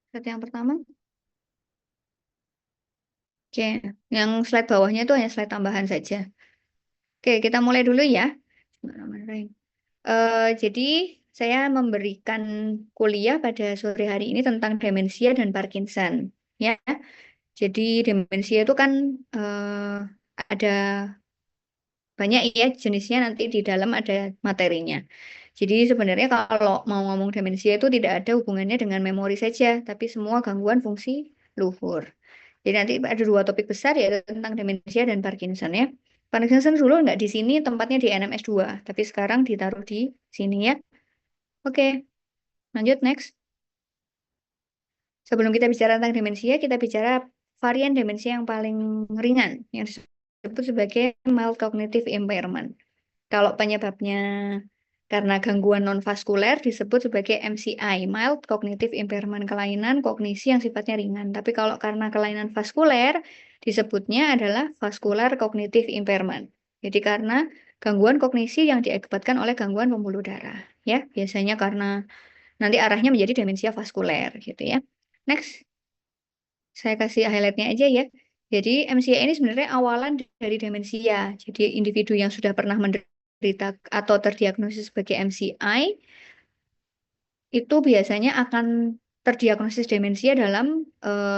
Slide yang pertama. Oke, yang slide bawahnya itu hanya slide tambahan saja. Oke, kita mulai dulu ya. Bismillahirrahmanirrahim. Jadi saya memberikan kuliah pada sore hari ini tentang demensia dan Parkinson. Ya, jadi demensia itu kan ada banyak ya jenisnya, nanti di dalam ada materinya. Jadi sebenarnya kalau mau ngomong demensia itu tidak ada hubungannya dengan memori saja, tapi semua gangguan fungsi luhur. Jadi nanti ada dua topik besar yaitu tentang demensia dan Parkinson ya. Parkinson dulu nggak di sini, tempatnya di NMS 2, tapi sekarang ditaruh di sini ya. Oke, lanjut next. Sebelum kita bicara tentang demensia, kita bicara varian demensia yang paling ringan, yang disebut sebagai mild cognitive impairment. Kalau penyebabnya karena gangguan non-vaskuler disebut sebagai MCI, mild cognitive impairment, kelainan kognisi yang sifatnya ringan. Tapi kalau karena kelainan vaskuler disebutnya adalah vascular cognitive impairment. Jadi karena gangguan kognisi yang diakibatkan oleh gangguan pembuluh darah, ya. Biasanya karena nanti arahnya menjadi demensia vaskuler gitu ya. Next, saya kasih highlightnya aja ya. Jadi MCI ini sebenarnya awalan dari demensia. Jadi individu yang sudah pernah menderita atau terdiagnosis sebagai MCI itu biasanya akan terdiagnosis demensia dalam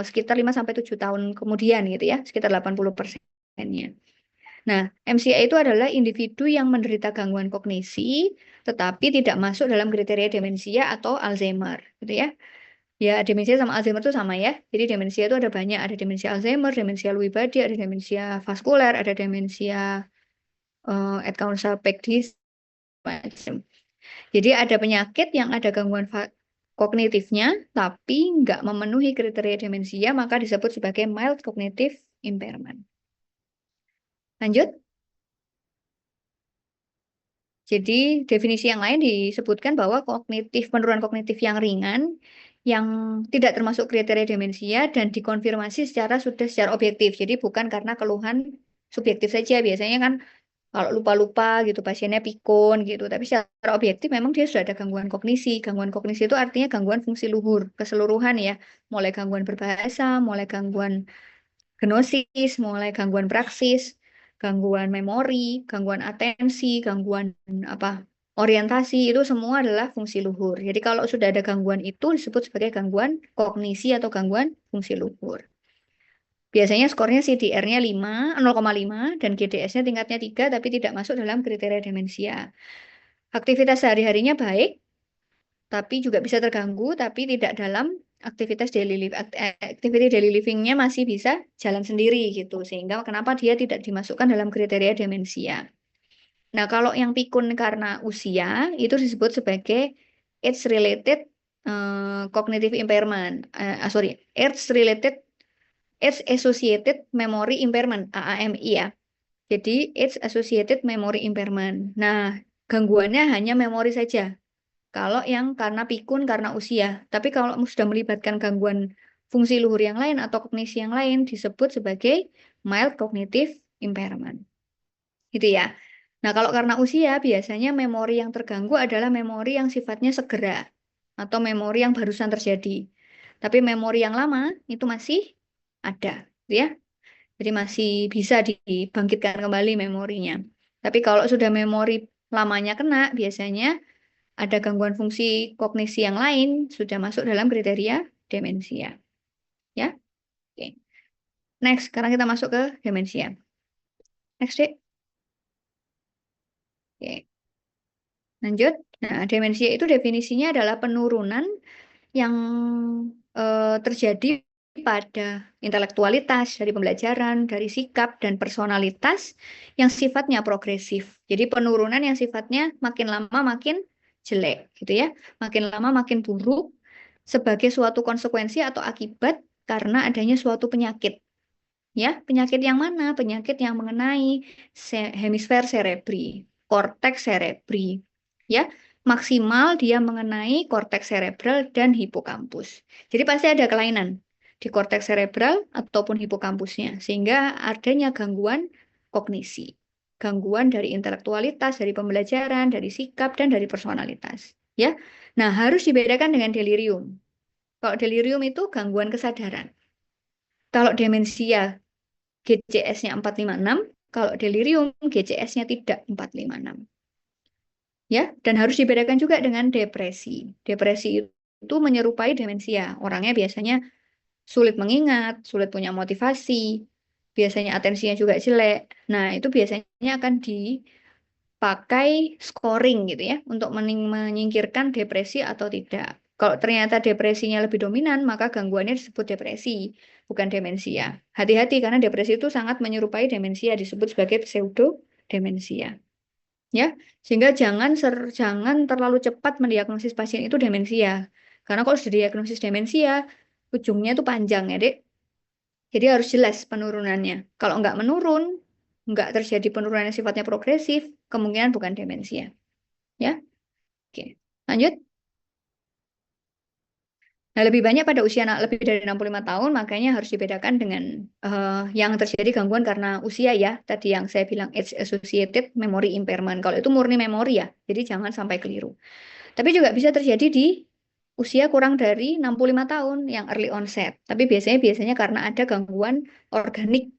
sekitar 5 sampai 7 tahun kemudian gitu ya, sekitar 80%-nya. Nah, MCI itu adalah individu yang menderita gangguan kognisi tetapi tidak masuk dalam kriteria demensia atau Alzheimer gitu ya. Ya, demensia sama Alzheimer itu sama ya. Jadi demensia itu ada banyak, ada demensia Alzheimer, demensia Lewy body, ada demensia vaskuler, ada demensia Atkins macam. Jadi ada penyakit yang ada gangguan kognitifnya, tapi nggak memenuhi kriteria demensia, maka disebut sebagai mild cognitive impairment. Lanjut. Jadi definisi yang lain disebutkan bahwa penurunan kognitif yang ringan, yang tidak termasuk kriteria demensia dan dikonfirmasi secara objektif. Jadi bukan karena keluhan subjektif saja. Biasanya kan kalau lupa-lupa gitu pasiennya pikun gitu, tapi secara objektif memang dia sudah ada gangguan kognisi. Gangguan kognisi itu artinya gangguan fungsi luhur keseluruhan ya, mulai gangguan berbahasa, mulai gangguan gnosis, mulai gangguan praksis, gangguan memori, gangguan atensi, gangguan apa orientasi, itu semua adalah fungsi luhur. Jadi kalau sudah ada gangguan itu disebut sebagai gangguan kognisi atau gangguan fungsi luhur. Biasanya skornya CDR-nya 0,5 dan GDS-nya tingkatnya 3 tapi tidak masuk dalam kriteria demensia. Aktivitas sehari-harinya baik, tapi juga bisa terganggu, tapi tidak dalam aktivitas daily life. Activity daily living-nya masih bisa jalan sendiri gitu. Sehingga kenapa dia tidak dimasukkan dalam kriteria demensia. Nah, kalau yang pikun karena usia, itu disebut sebagai age-related cognitive impairment. Sorry, age-associated memory impairment, AAMI ya. Jadi, age-associated memory impairment. Nah, gangguannya hanya memori saja. Kalau yang karena pikun karena usia. Tapi kalau sudah melibatkan gangguan fungsi luhur yang lain atau kognisi yang lain disebut sebagai mild cognitive impairment. Gitu ya. Nah, kalau karena usia biasanya memori yang terganggu adalah memori yang sifatnya segera atau memori yang barusan terjadi. Tapi memori yang lama itu masih ada, gitu ya. Jadi masih bisa dibangkitkan kembali memorinya. Tapi kalau sudah memori lamanya kena, biasanya ada gangguan fungsi kognisi yang lain sudah masuk dalam kriteria demensia. Ya, oke. Next, sekarang kita masuk ke demensia. Next, Dek. Oke, lanjut. Nah, demensia itu definisinya adalah penurunan yang terjadi pada intelektualitas, dari pembelajaran, dari sikap, dan personalitas yang sifatnya progresif. Jadi penurunan yang sifatnya makin lama makin jelek, gitu ya. Makin lama makin buruk sebagai suatu konsekuensi atau akibat karena adanya suatu penyakit. Ya, penyakit yang mana? Penyakit yang mengenai hemisfer cerebri, korteks cerebri. Ya, maksimal dia mengenai korteks cerebral dan hipokampus. Jadi pasti ada kelainan di korteks cerebral ataupun hipokampusnya, sehingga adanya gangguan kognisi, gangguan dari intelektualitas, dari pembelajaran, dari sikap, dan dari personalitas. Ya, nah harus dibedakan dengan delirium. Kalau delirium itu gangguan kesadaran. Kalau demensia GCS-nya 456, kalau delirium GCS-nya tidak 456. Ya, dan harus dibedakan juga dengan depresi. Depresi itu menyerupai demensia. Orangnya biasanya sulit mengingat, sulit punya motivasi, biasanya atensinya juga jelek. Nah, itu biasanya akan dipakai scoring gitu ya, untuk menyingkirkan depresi atau tidak. Kalau ternyata depresinya lebih dominan, maka gangguannya disebut depresi, bukan demensia. Hati-hati karena depresi itu sangat menyerupai demensia, disebut sebagai pseudo demensia. Ya, sehingga jangan terlalu cepat mendiagnosis pasien itu demensia. Karena kalau sudah diagnosis demensia, ujungnya itu panjang ya, Dek. Jadi harus jelas penurunannya. Kalau nggak menurun, nggak terjadi penurunan yang sifatnya progresif, kemungkinan bukan demensia. Ya, oke. Lanjut. Nah, lebih banyak pada usia lebih dari 65 tahun, makanya harus dibedakan dengan yang terjadi gangguan karena usia ya. Tadi yang saya bilang age associated memory impairment. Kalau itu murni memori ya, jadi jangan sampai keliru. Tapi juga bisa terjadi di usia kurang dari 65 tahun yang early onset. Tapi biasanya karena ada gangguan organik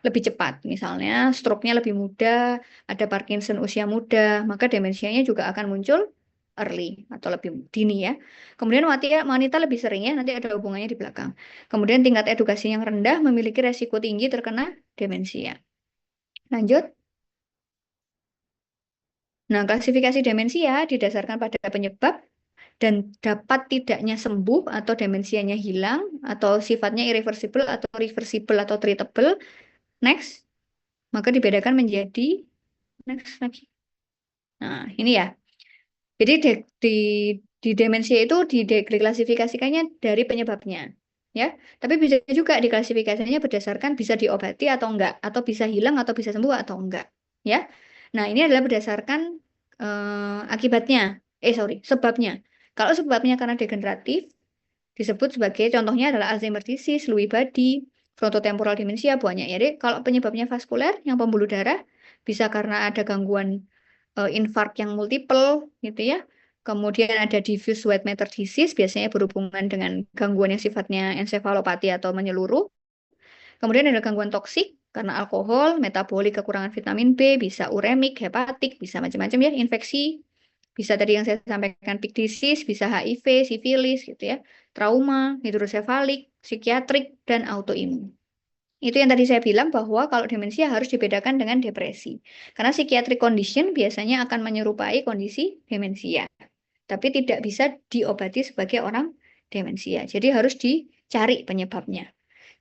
lebih cepat. Misalnya stroke-nya lebih muda, ada Parkinson usia muda, maka demensianya juga akan muncul early atau lebih dini ya. Kemudian wanita lebih sering ya, nanti ada hubungannya di belakang. Kemudian tingkat edukasi yang rendah memiliki resiko tinggi terkena demensia. Lanjut. Nah, klasifikasi demensia didasarkan pada penyebab dan dapat tidaknya sembuh atau demensianya hilang atau sifatnya irreversible atau reversible atau treatable. Next, maka dibedakan menjadi next lagi. Nah, ini ya. Jadi di demensia itu diklasifikasikannya dari penyebabnya. Ya, tapi bisa juga diklasifikasinya berdasarkan bisa diobati atau enggak, atau bisa hilang atau bisa sembuh atau enggak. Ya. Nah, ini adalah berdasarkan akibatnya. Sebabnya. Kalau sebabnya karena degeneratif, disebut sebagai contohnya adalah Alzheimer disease, Lewy body, frontotemporal demensia banyak ya. Jadi kalau penyebabnya vaskuler yang pembuluh darah bisa karena ada gangguan infark yang multiple gitu ya. Kemudian ada diffuse white matter disease biasanya berhubungan dengan gangguan yang sifatnya ensefalopati atau menyeluruh. Kemudian ada gangguan toksik karena alkohol, metabolik kekurangan vitamin B, bisa uremik, hepatik, bisa macam-macam ya, infeksi. Bisa tadi yang saya sampaikan peak disease, bisa HIV, sifilis gitu ya, trauma, hidrosefalik, psikiatrik, dan autoimun. Itu yang tadi saya bilang bahwa kalau demensia harus dibedakan dengan depresi. Karena psychiatric condition biasanya akan menyerupai kondisi demensia. Tapi tidak bisa diobati sebagai orang demensia. Jadi harus dicari penyebabnya.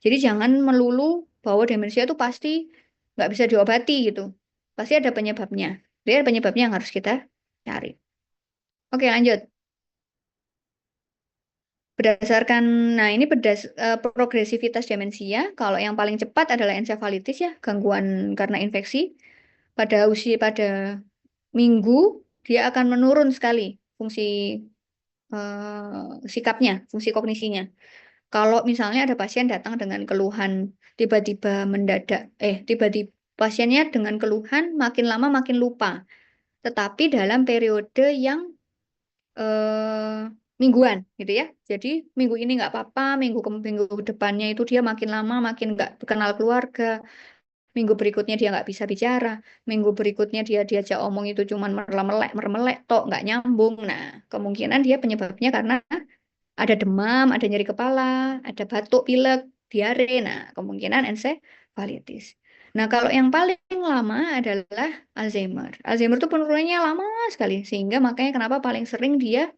Jadi jangan melulu bahwa demensia itu pasti nggak bisa diobati gitu. Pasti ada penyebabnya. Jadi ada penyebabnya yang harus kita cari. Oke, lanjut. Berdasarkan, nah ini progresivitas demensia. Kalau yang paling cepat adalah ensefalitis ya, gangguan karena infeksi. Pada minggu dia akan menurun sekali fungsi sikapnya, fungsi kognisinya. Kalau misalnya ada pasien datang dengan keluhan tiba-tiba mendadak, tiba-tiba pasiennya dengan keluhan makin lama makin lupa, tetapi dalam periode yang eh, mingguan gitu ya. Jadi minggu ini nggak apa-apa, minggu depannya itu dia makin lama makin nggak kenal keluarga. Minggu berikutnya dia nggak bisa bicara. Minggu berikutnya dia diajak omong itu cuman mermelek, mermelek, tok nggak nyambung. Nah, kemungkinan dia penyebabnya karena ada demam, ada nyeri kepala, ada batuk, pilek, diare. Nah, kemungkinan ensefalitis. Nah, kalau yang paling lama adalah Alzheimer. Alzheimer itu penurunannya lama sekali, sehingga makanya kenapa paling sering dia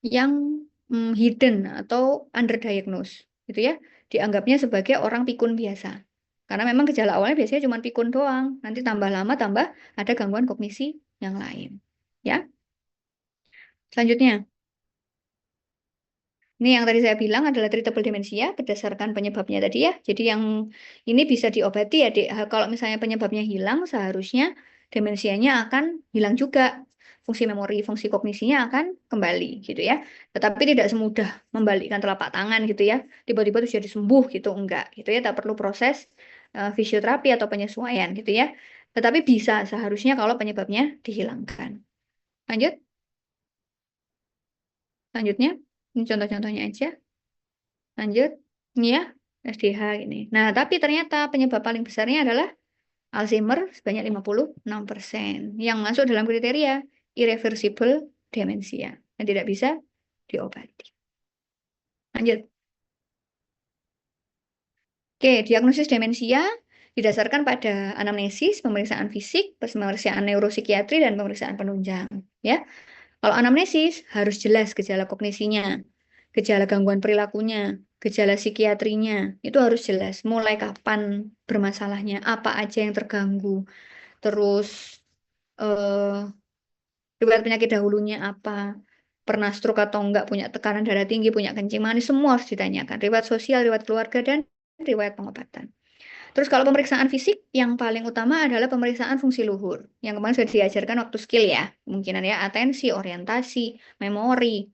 yang hidden atau underdiagnosed, gitu ya. Dianggapnya sebagai orang pikun biasa. Karena memang gejala awalnya biasanya cuma pikun doang. Nanti tambah lama tambah ada gangguan kognisi yang lain. Ya, selanjutnya. Ini yang tadi saya bilang adalah treatable demensia berdasarkan penyebabnya tadi ya. Jadi yang ini bisa diobati ya, Dek. Kalau misalnya penyebabnya hilang, seharusnya demensianya akan hilang juga. Fungsi memori, fungsi kognisinya akan kembali gitu ya. Tetapi tidak semudah membalikkan telapak tangan gitu ya. Tiba-tiba itu jadi sembuh gitu, enggak gitu ya. Tak perlu proses fisioterapi atau penyesuaian gitu ya. Tetapi bisa seharusnya kalau penyebabnya dihilangkan. Lanjut, Lanjutnya. Ini contoh-contohnya aja. Lanjut. Ini ya, SDH ini. Nah, tapi ternyata penyebab paling besarnya adalah Alzheimer sebanyak 56%. Yang masuk dalam kriteria irreversible demensia. Dan tidak bisa diobati. Lanjut. Oke, diagnosis demensia didasarkan pada anamnesis, pemeriksaan fisik, pemeriksaan neuropsikiatri, dan pemeriksaan penunjang. Ya, kalau anamnesis harus jelas gejala kognisinya, gejala gangguan perilakunya, gejala psikiatrinya, itu harus jelas. Mulai kapan bermasalahnya, apa aja yang terganggu, terus eh, riwayat penyakit dahulunya apa, pernah stroke atau enggak, punya tekanan darah tinggi, punya kencing manis, semua harus ditanyakan. Riwayat sosial, riwayat keluarga, dan riwayat pengobatan. Terus kalau pemeriksaan fisik, yang paling utama adalah pemeriksaan fungsi luhur. Yang kemarin sudah diajarkan waktu skill ya. Kemungkinan ya, atensi, orientasi, memori,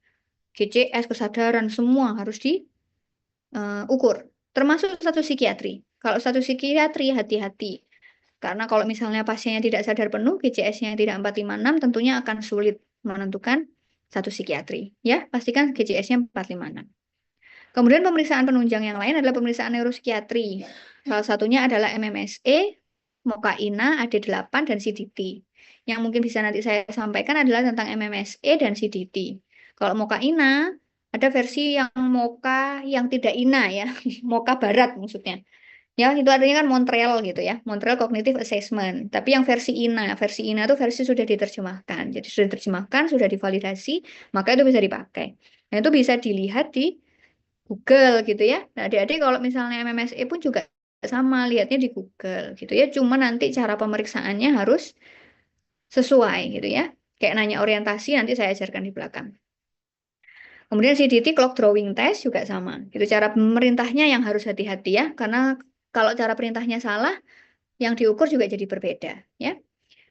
GCS, kesadaran, semua harus diukur. Termasuk status psikiatri. Kalau status psikiatri, hati-hati. Karena kalau misalnya pasiennya tidak sadar penuh, GCS-nya tidak 456, tentunya akan sulit menentukan status psikiatri. Ya, pastikan GCS-nya 456. Kemudian pemeriksaan penunjang yang lain adalah pemeriksaan neuropsikiatri. Salah satunya adalah MMSE, MOCA-INA, AD8, dan CDT. Yang mungkin bisa nanti saya sampaikan adalah tentang MMSE dan CDT. Kalau MOCA-INA, ada versi yang MOCA yang tidak INA ya, MOCA Barat maksudnya. Ya, itu artinya kan Montreal gitu ya, Montreal Cognitive Assessment. Tapi yang versi INA itu versi sudah diterjemahkan. Jadi sudah diterjemahkan, sudah divalidasi, maka itu bisa dipakai. Nah, itu bisa dilihat di Google gitu ya. Nah, adik-adik kalau misalnya MMSE pun juga sama, lihatnya di Google gitu ya. Cuma nanti cara pemeriksaannya harus sesuai gitu ya. Kayak nanya orientasi nanti saya ajarkan di belakang. Kemudian CDT clock drawing test juga sama. Itu cara pemerintahnya yang harus hati-hati ya, karena kalau cara perintahnya salah, yang diukur juga jadi berbeda ya.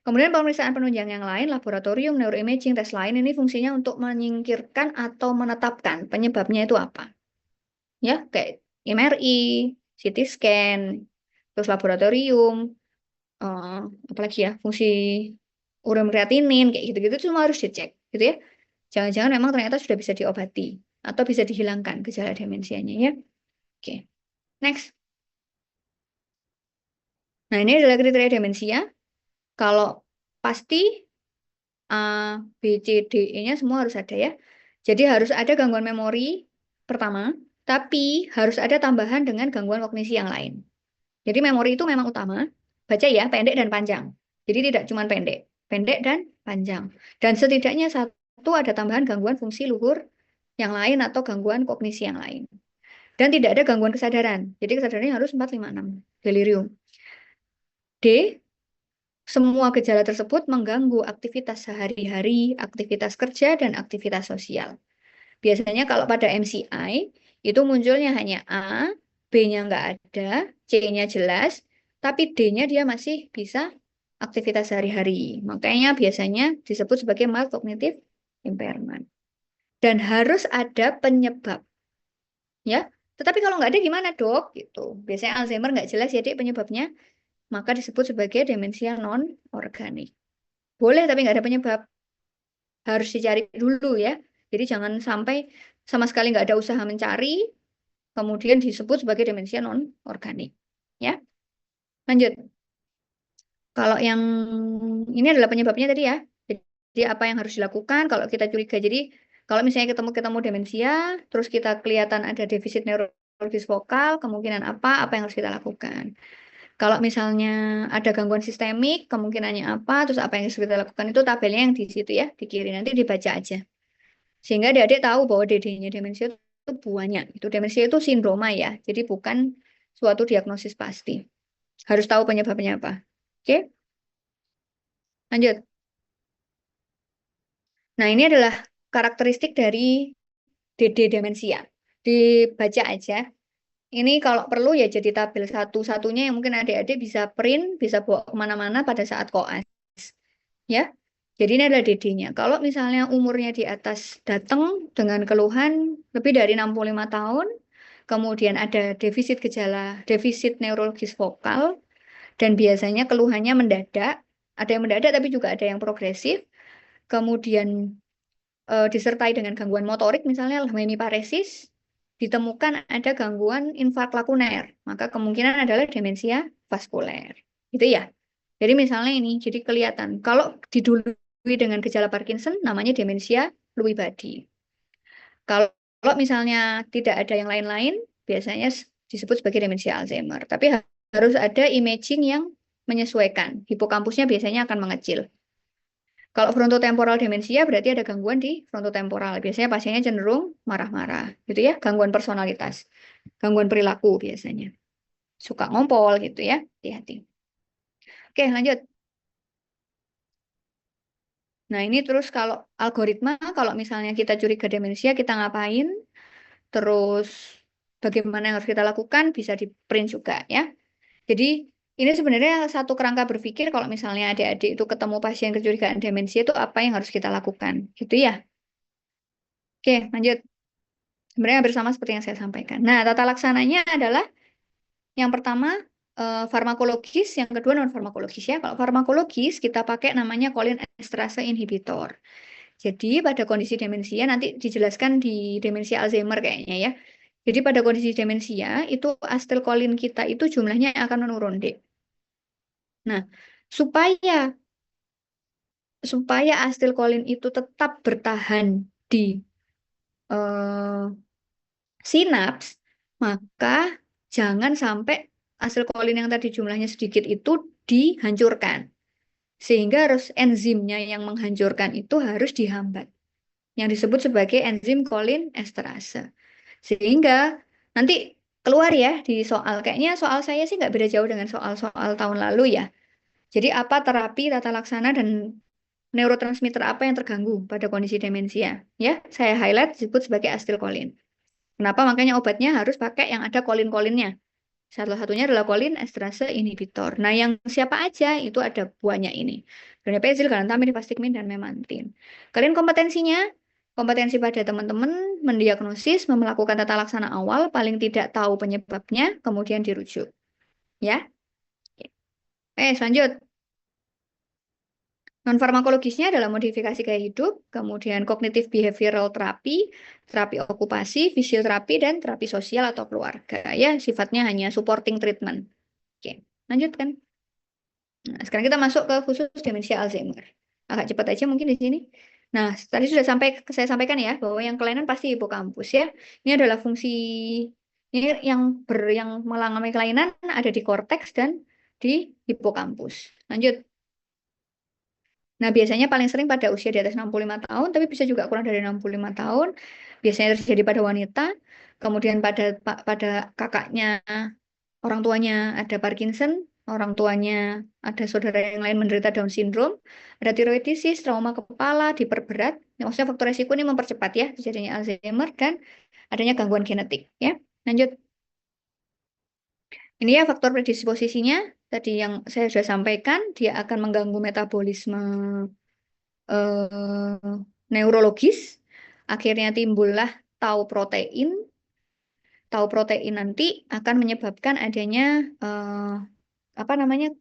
Kemudian pemeriksaan penunjang yang lain, laboratorium, neuroimaging, tes lain ini fungsinya untuk menyingkirkan atau menetapkan penyebabnya itu apa. Ya, kayak MRI, CT scan, terus laboratorium, eh, apalagi ya, fungsi urin kreatinin, kayak gitu-gitu semua harus dicek, gitu ya. Jangan-jangan memang ternyata sudah bisa diobati atau bisa dihilangkan gejala demensianya ya. Oke, next. Nah, ini adalah kriteria demensia. Kalau pasti A, B, C, D, E-nya semua harus ada ya. Jadi harus ada gangguan memori pertama, tapi harus ada tambahan dengan gangguan kognisi yang lain. Jadi memori itu memang utama. Baca ya, pendek dan panjang. Jadi tidak cuma pendek, pendek dan panjang. Dan setidaknya satu ada tambahan gangguan fungsi luhur yang lain atau gangguan kognisi yang lain. Dan tidak ada gangguan kesadaran. Jadi kesadarannya harus 456, delirium. D, semua gejala tersebut mengganggu aktivitas sehari-hari, aktivitas kerja, dan aktivitas sosial. Biasanya kalau pada MCI, itu munculnya hanya A, B-nya nggak ada, C-nya jelas, tapi D-nya dia masih bisa aktivitas sehari-hari. Makanya biasanya disebut sebagai mild cognitive impairment. Dan harus ada penyebab. Ya, tetapi kalau nggak ada gimana dok? Gitu. Biasanya Alzheimer nggak jelas ya dek penyebabnya, maka disebut sebagai demensia non-organik. Boleh tapi nggak ada penyebab. Harus dicari dulu ya. Jadi jangan sampai sama sekali nggak ada usaha mencari, kemudian disebut sebagai demensia non-organik. Ya, lanjut. Kalau yang ini adalah penyebabnya tadi ya. Jadi apa yang harus dilakukan kalau kita curiga. Jadi kalau misalnya ketemu demensia, terus kita kelihatan ada defisit neurologis vokal, kemungkinan apa yang harus kita lakukan. Kalau misalnya ada gangguan sistemik, kemungkinannya apa, terus apa yang harus kita lakukan itu tabelnya yang di situ ya, di kiri nanti dibaca aja. Sehingga adik-adik tahu bahwa DD-nya demensia itu banyak. Itu demensia itu sindroma ya, jadi bukan suatu diagnosis pasti. Harus tahu penyebabnya apa. Oke, lanjut. Nah, ini adalah karakteristik dari DD demensia. Dibaca aja. Ini kalau perlu ya jadi tabel satu-satunya yang mungkin adik-adik bisa print, bisa bawa kemana-mana pada saat koas. Ya, jadi ini adalah DD-nya. Kalau misalnya umurnya di atas datang dengan keluhan lebih dari 65 tahun, kemudian ada defisit neurologis vokal, dan biasanya keluhannya mendadak, ada yang mendadak tapi juga ada yang progresif, kemudian disertai dengan gangguan motorik, misalnya hemiparesis, ditemukan ada gangguan infark lakuner, maka kemungkinan adalah demensia vaskuler. Gitu ya. Jadi misalnya ini, jadi kelihatan kalau didului dengan gejala Parkinson namanya demensia Lewy body. Kalau misalnya tidak ada yang lain-lain, biasanya disebut sebagai demensia Alzheimer. Tapi harus ada imaging yang menyesuaikan. Hipokampusnya biasanya akan mengecil. Kalau frontotemporal demensia berarti ada gangguan di frontotemporal. Biasanya pasiennya cenderung marah-marah, gitu ya, gangguan personalitas, gangguan perilaku biasanya. Suka ngompol gitu ya, hati-hati. Oke, lanjut. Nah, ini terus kalau algoritma, kalau misalnya kita curiga demensia, kita ngapain? Terus bagaimana yang harus kita lakukan? Bisa di print juga ya. Jadi ini sebenarnya satu kerangka berpikir kalau misalnya adik-adik itu ketemu pasien kecurigaan demensia itu apa yang harus kita lakukan, gitu ya. Oke, lanjut. Sebenarnya hampir sama seperti yang saya sampaikan. Nah, tata laksananya adalah yang pertama farmakologis, yang kedua non farmakologis ya. Kalau farmakologis kita pakai namanya kolin esterase inhibitor. Jadi pada kondisi demensia nanti dijelaskan di demensia Alzheimer kayaknya ya. Jadi pada kondisi demensia itu asetilkolin kita itu jumlahnya akan menurun, Dek. Nah, supaya asetilkolin itu tetap bertahan di eh, sinaps, maka jangan sampai asetilkolin yang tadi jumlahnya sedikit itu dihancurkan. Sehingga harus enzimnya yang menghancurkan itu harus dihambat. Yang disebut sebagai enzim kolin esterase. Sehingga nanti keluar ya di soal. Kayaknya soal saya sih nggak beda jauh dengan soal-soal tahun lalu ya. Jadi apa terapi, tata laksana, dan neurotransmitter apa yang terganggu pada kondisi demensia? Ya, saya highlight disebut sebagai asetilkolin. Kenapa? Makanya obatnya harus pakai yang ada kolin-kolinnya. Salah satunya adalah kolin esterase inhibitor. Nah, yang siapa aja itu ada buahnya ini. Donepezil, galantamine, rifastigmine, dan memantin. Kalian kompetensinya, kompetensi pada teman-teman mendiagnosis, melakukan tata laksana awal, paling tidak tahu penyebabnya, kemudian dirujuk. Ya. Selanjut. Non-farmakologisnya adalah modifikasi gaya hidup, kemudian kognitif behavioral terapi, terapi okupasi, fisioterapi, dan terapi sosial atau keluarga. Ya, sifatnya hanya supporting treatment. Oke, lanjutkan. Nah, sekarang kita masuk ke khusus demensia Alzheimer. Agak cepat aja mungkin di sini. Nah, tadi sudah saya sampaikan ya bahwa yang kelainan pasti hipokampus ya. Ini adalah fungsi ini yang mengalami kelainan ada di korteks dan di hipokampus. Lanjut. Nah, biasanya paling sering pada usia di atas 65 tahun, tapi bisa juga kurang dari 65 tahun. Biasanya terjadi pada wanita, kemudian pada kakaknya, orang tuanya ada Parkinson, orang tuanya ada saudara yang lain menderita Down syndrome, ada tiroiditis, trauma kepala, diperberat. Maksudnya faktor resiko ini mempercepat ya terjadinya Alzheimer dan adanya gangguan genetik ya. Lanjut. Ini ya faktor predisposisinya tadi yang saya sudah sampaikan, dia akan mengganggu metabolisme neurologis, akhirnya timbullah tau protein. Tau protein nanti akan menyebabkan adanya apa namanya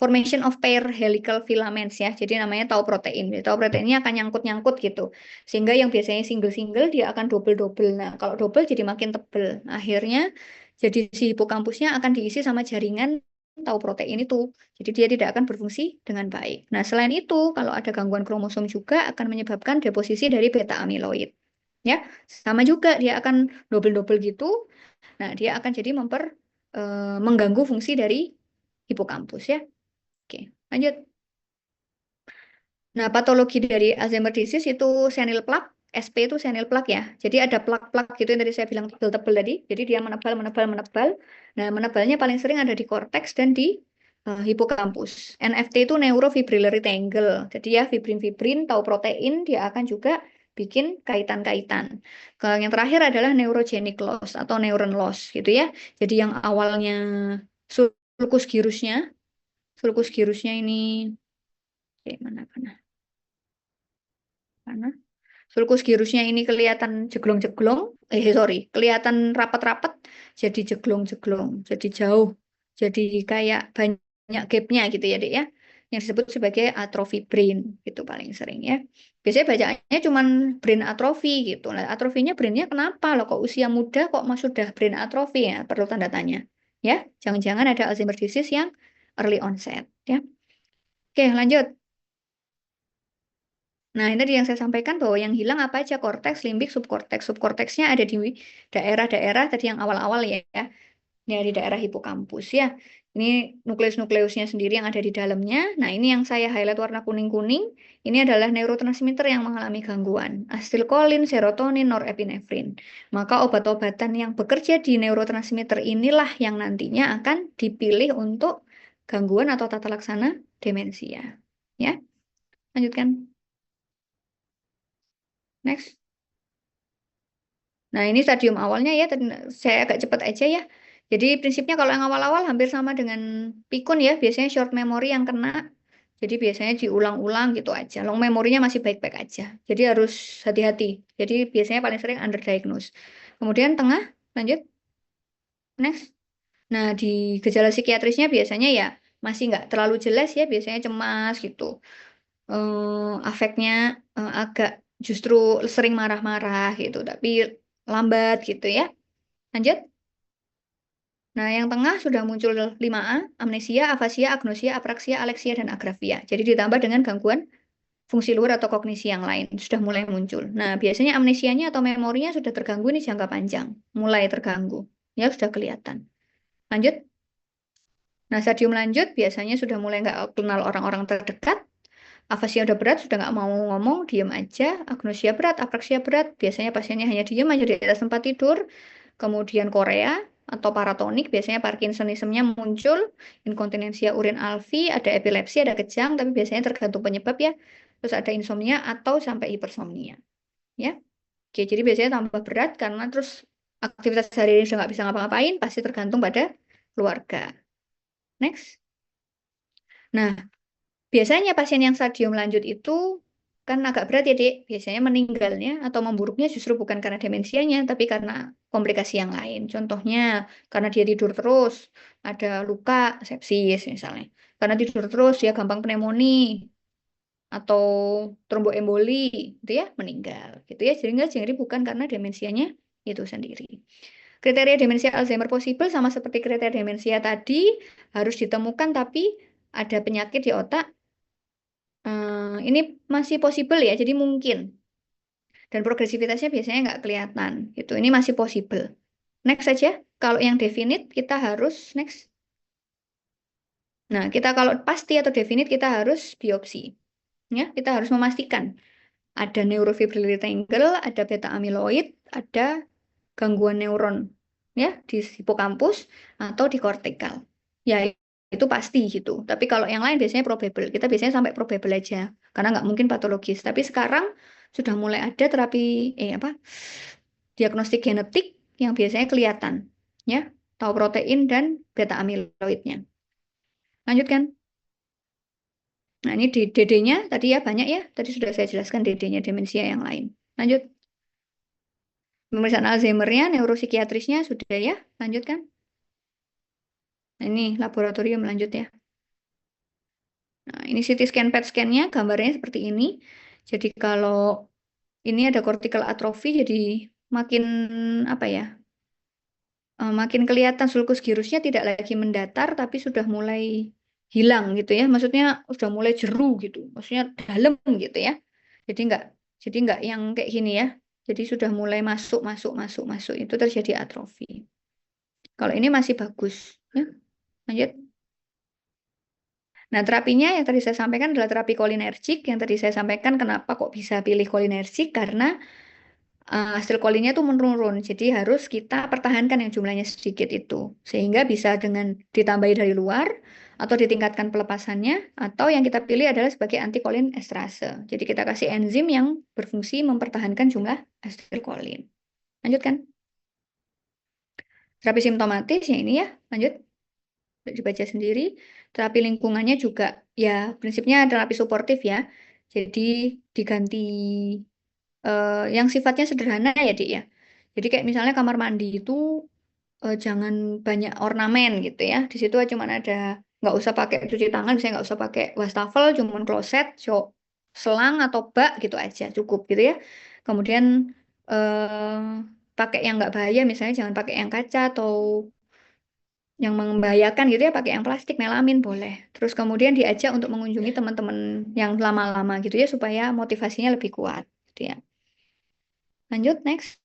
formation of pair helical filaments ya. Jadi namanya tau protein. Tau protein ini akan nyangkut-nyangkut gitu. Sehingga yang biasanya single-single dia akan double-double. Nah, kalau double jadi makin tebel. Akhirnya jadi si hipokampusnya akan diisi sama jaringan tau protein itu. Jadi dia tidak akan berfungsi dengan baik. Nah, selain itu, kalau ada gangguan kromosom juga akan menyebabkan deposisi dari beta amiloid. Ya, sama juga dia akan double-double gitu. Nah, dia akan jadi mengganggu fungsi dari hipokampus ya. Oke, lanjut. Nah, patologi dari Alzheimer disease itu senil plaque. SP itu senil plaque ya. Jadi ada plak-plak gitu yang tadi saya bilang tebel-tebel tadi. Jadi dia menebal, menebal, menebal. Nah, menebalnya paling sering ada di korteks dan di hipokampus. NFT itu neurofibrillary tangle. Jadi ya fibrin-fibrin, tau protein, dia akan juga bikin kaitan-kaitan. Kalau yang terakhir adalah neurogenic loss atau neuron loss gitu ya. Jadi yang awalnya sulcus gyrusnya ini mana? Sulcus gyrusnya ini kelihatan jeglong-jeglong, kelihatan rapat-rapat, jadi jeglong-jeglong, jadi jauh, jadi kayak banyak gapnya gitu ya, Dek ya, yang disebut sebagai atrofi brain, itu paling sering ya. Biasanya bacaannya cuman brain atrophy gitu. Nah, atrofinya brainnya kenapa loh kok usia muda kok sudah brain atrophy ya? Perlu tanda tanya. Ya, jangan-jangan ada Alzheimer disease yang early onset ya. Oke, lanjut. Nah, ini tadi yang saya sampaikan bahwa yang hilang apa aja? Korteks, limbik, subkorteks. Subkorteksnya ada di daerah-daerah tadi yang awal-awal ya. Ya, di daerah hipokampus ya. Ini nukleus-nukleusnya sendiri yang ada di dalamnya. Nah, ini yang saya highlight warna kuning-kuning. Ini adalah neurotransmitter yang mengalami gangguan. Asetilkolin, serotonin, norepinefrin. Maka obat-obatan yang bekerja di neurotransmitter inilah yang nantinya akan dipilih untuk gangguan atau tata laksana demensia. Ya, lanjutkan. Next. Nah, ini stadium awalnya ya, saya agak cepat aja ya. Jadi prinsipnya kalau yang awal-awal hampir sama dengan pikun ya, biasanya short memory yang kena. Jadi biasanya diulang-ulang gitu aja. Long memorinya masih baik-baik aja. Jadi harus hati-hati. Jadi biasanya paling sering underdiagnosed. Kemudian tengah, lanjut. Next. Nah, di gejala psikiatrisnya biasanya ya masih nggak terlalu jelas ya, biasanya cemas gitu. Afeknya agak justru sering marah-marah gitu, tapi lambat gitu ya. Lanjut. Nah, yang tengah sudah muncul 5A, amnesia, afasia, agnosia, apraksia, aleksia, dan agrafia. Jadi ditambah dengan gangguan fungsi luar atau kognisi yang lain. Sudah mulai muncul. Nah, biasanya amnesianya atau memorinya sudah terganggu nih jangka panjang. Mulai terganggu. Ya, sudah kelihatan. Lanjut. Nah, stadium lanjut biasanya sudah mulai nggak kenal orang-orang terdekat. Afasia udah berat, sudah nggak mau ngomong, diam aja. Agnosia berat, apraksia berat. Biasanya pasiennya hanya diam aja di atas tempat tidur. Kemudian Korea atau paratonik, biasanya Parkinsonismnya muncul. Inkontinensia urin alfi, ada epilepsi, ada kejang, tapi biasanya tergantung penyebab ya. Terus ada insomnia atau sampai hipersomnia. Ya, oke, jadi biasanya tambah berat karena terus aktivitas sehari-hari sudah nggak bisa ngapa-ngapain, pasti tergantung pada keluarga. Next. Nah, biasanya pasien yang stadium lanjut itu kan agak berat ya, Dek. Biasanya meninggalnya atau memburuknya justru bukan karena demensianya, tapi karena komplikasi yang lain. Contohnya, karena dia tidur terus, ada luka, sepsis misalnya. Karena tidur terus, dia gampang pneumonia atau tromboemboli, gitu ya, meninggal. Gitu ya, jadi bukan karena demensianya itu sendiri. Kriteria demensia Alzheimer possible sama seperti kriteria demensia tadi, harus ditemukan tapi ada penyakit di otak. Ini masih possible ya, jadi mungkin. Dan progresivitasnya biasanya nggak kelihatan gitu. Ini masih possible. Next saja. Kalau yang definite kita harus next. Nah, kita kalau pasti atau definite kita harus biopsi. Ya, kita harus memastikan ada neurofibrillary tangle, ada beta amyloid, ada gangguan neuron ya di hipokampus atau di kortikal. Ya, itu pasti gitu. Tapi kalau yang lain biasanya probable. Kita biasanya sampai probable aja karena nggak mungkin patologis. Tapi sekarang sudah mulai ada terapi diagnostik genetik yang biasanya kelihatan ya, tau protein dan beta amyloidnya. Lanjutkan. Nah, ini di DD-nya tadi ya banyak ya. Tadi sudah saya jelaskan DD-nya demensia yang lain. Lanjut. Pemeriksaan Alzheimer-nya, neuropsikiatrisnya sudah ya. Lanjutkan. Nah, ini laboratorium lanjut ya. Nah, ini CT scan PET scan-nya gambarnya seperti ini. Jadi kalau ini ada cortical atrophy jadi makin apa ya? Makin kelihatan sulcus gyrusnya tidak lagi mendatar tapi sudah mulai hilang gitu ya. Maksudnya sudah mulai jeru gitu. Maksudnya dalam gitu ya. Jadi enggak yang kayak gini ya. Jadi sudah mulai masuk masuk masuk masuk itu terjadi atrofi. Kalau ini masih bagus ya. Lanjut. Nah, terapinya yang tadi saya sampaikan adalah terapi kolinergik. Yang tadi saya sampaikan kenapa kok bisa pilih kolinergik karena hasil kolinnya itu menurun. Jadi harus kita pertahankan yang jumlahnya sedikit itu. Sehingga bisa dengan ditambahi dari luar atau ditingkatkan pelepasannya atau yang kita pilih adalah sebagai antikolin esterase. Jadi kita kasih enzim yang berfungsi mempertahankan jumlah asetilkolin. Lanjutkan. Terapi simptomatis ya ini ya. Lanjut. Dibaca sendiri. Terapi lingkungannya juga ya prinsipnya terapi suportif ya. Jadi diganti yang sifatnya sederhana ya, Dik ya. Jadi kayak misalnya kamar mandi itu jangan banyak ornamen gitu ya. Di situ cuma ada nggak usah pakai cuci tangan, misalnya nggak usah pakai wastafel, cuma kloset, selang atau bak gitu aja cukup gitu ya. Kemudian eh, pakai yang nggak bahaya, misalnya jangan pakai yang kaca atau yang membahayakan gitu ya, pakai yang plastik, melamin boleh. Terus kemudian diajak untuk mengunjungi teman-teman yang lama-lama gitu ya, supaya motivasinya lebih kuat gitu ya. Lanjut, next.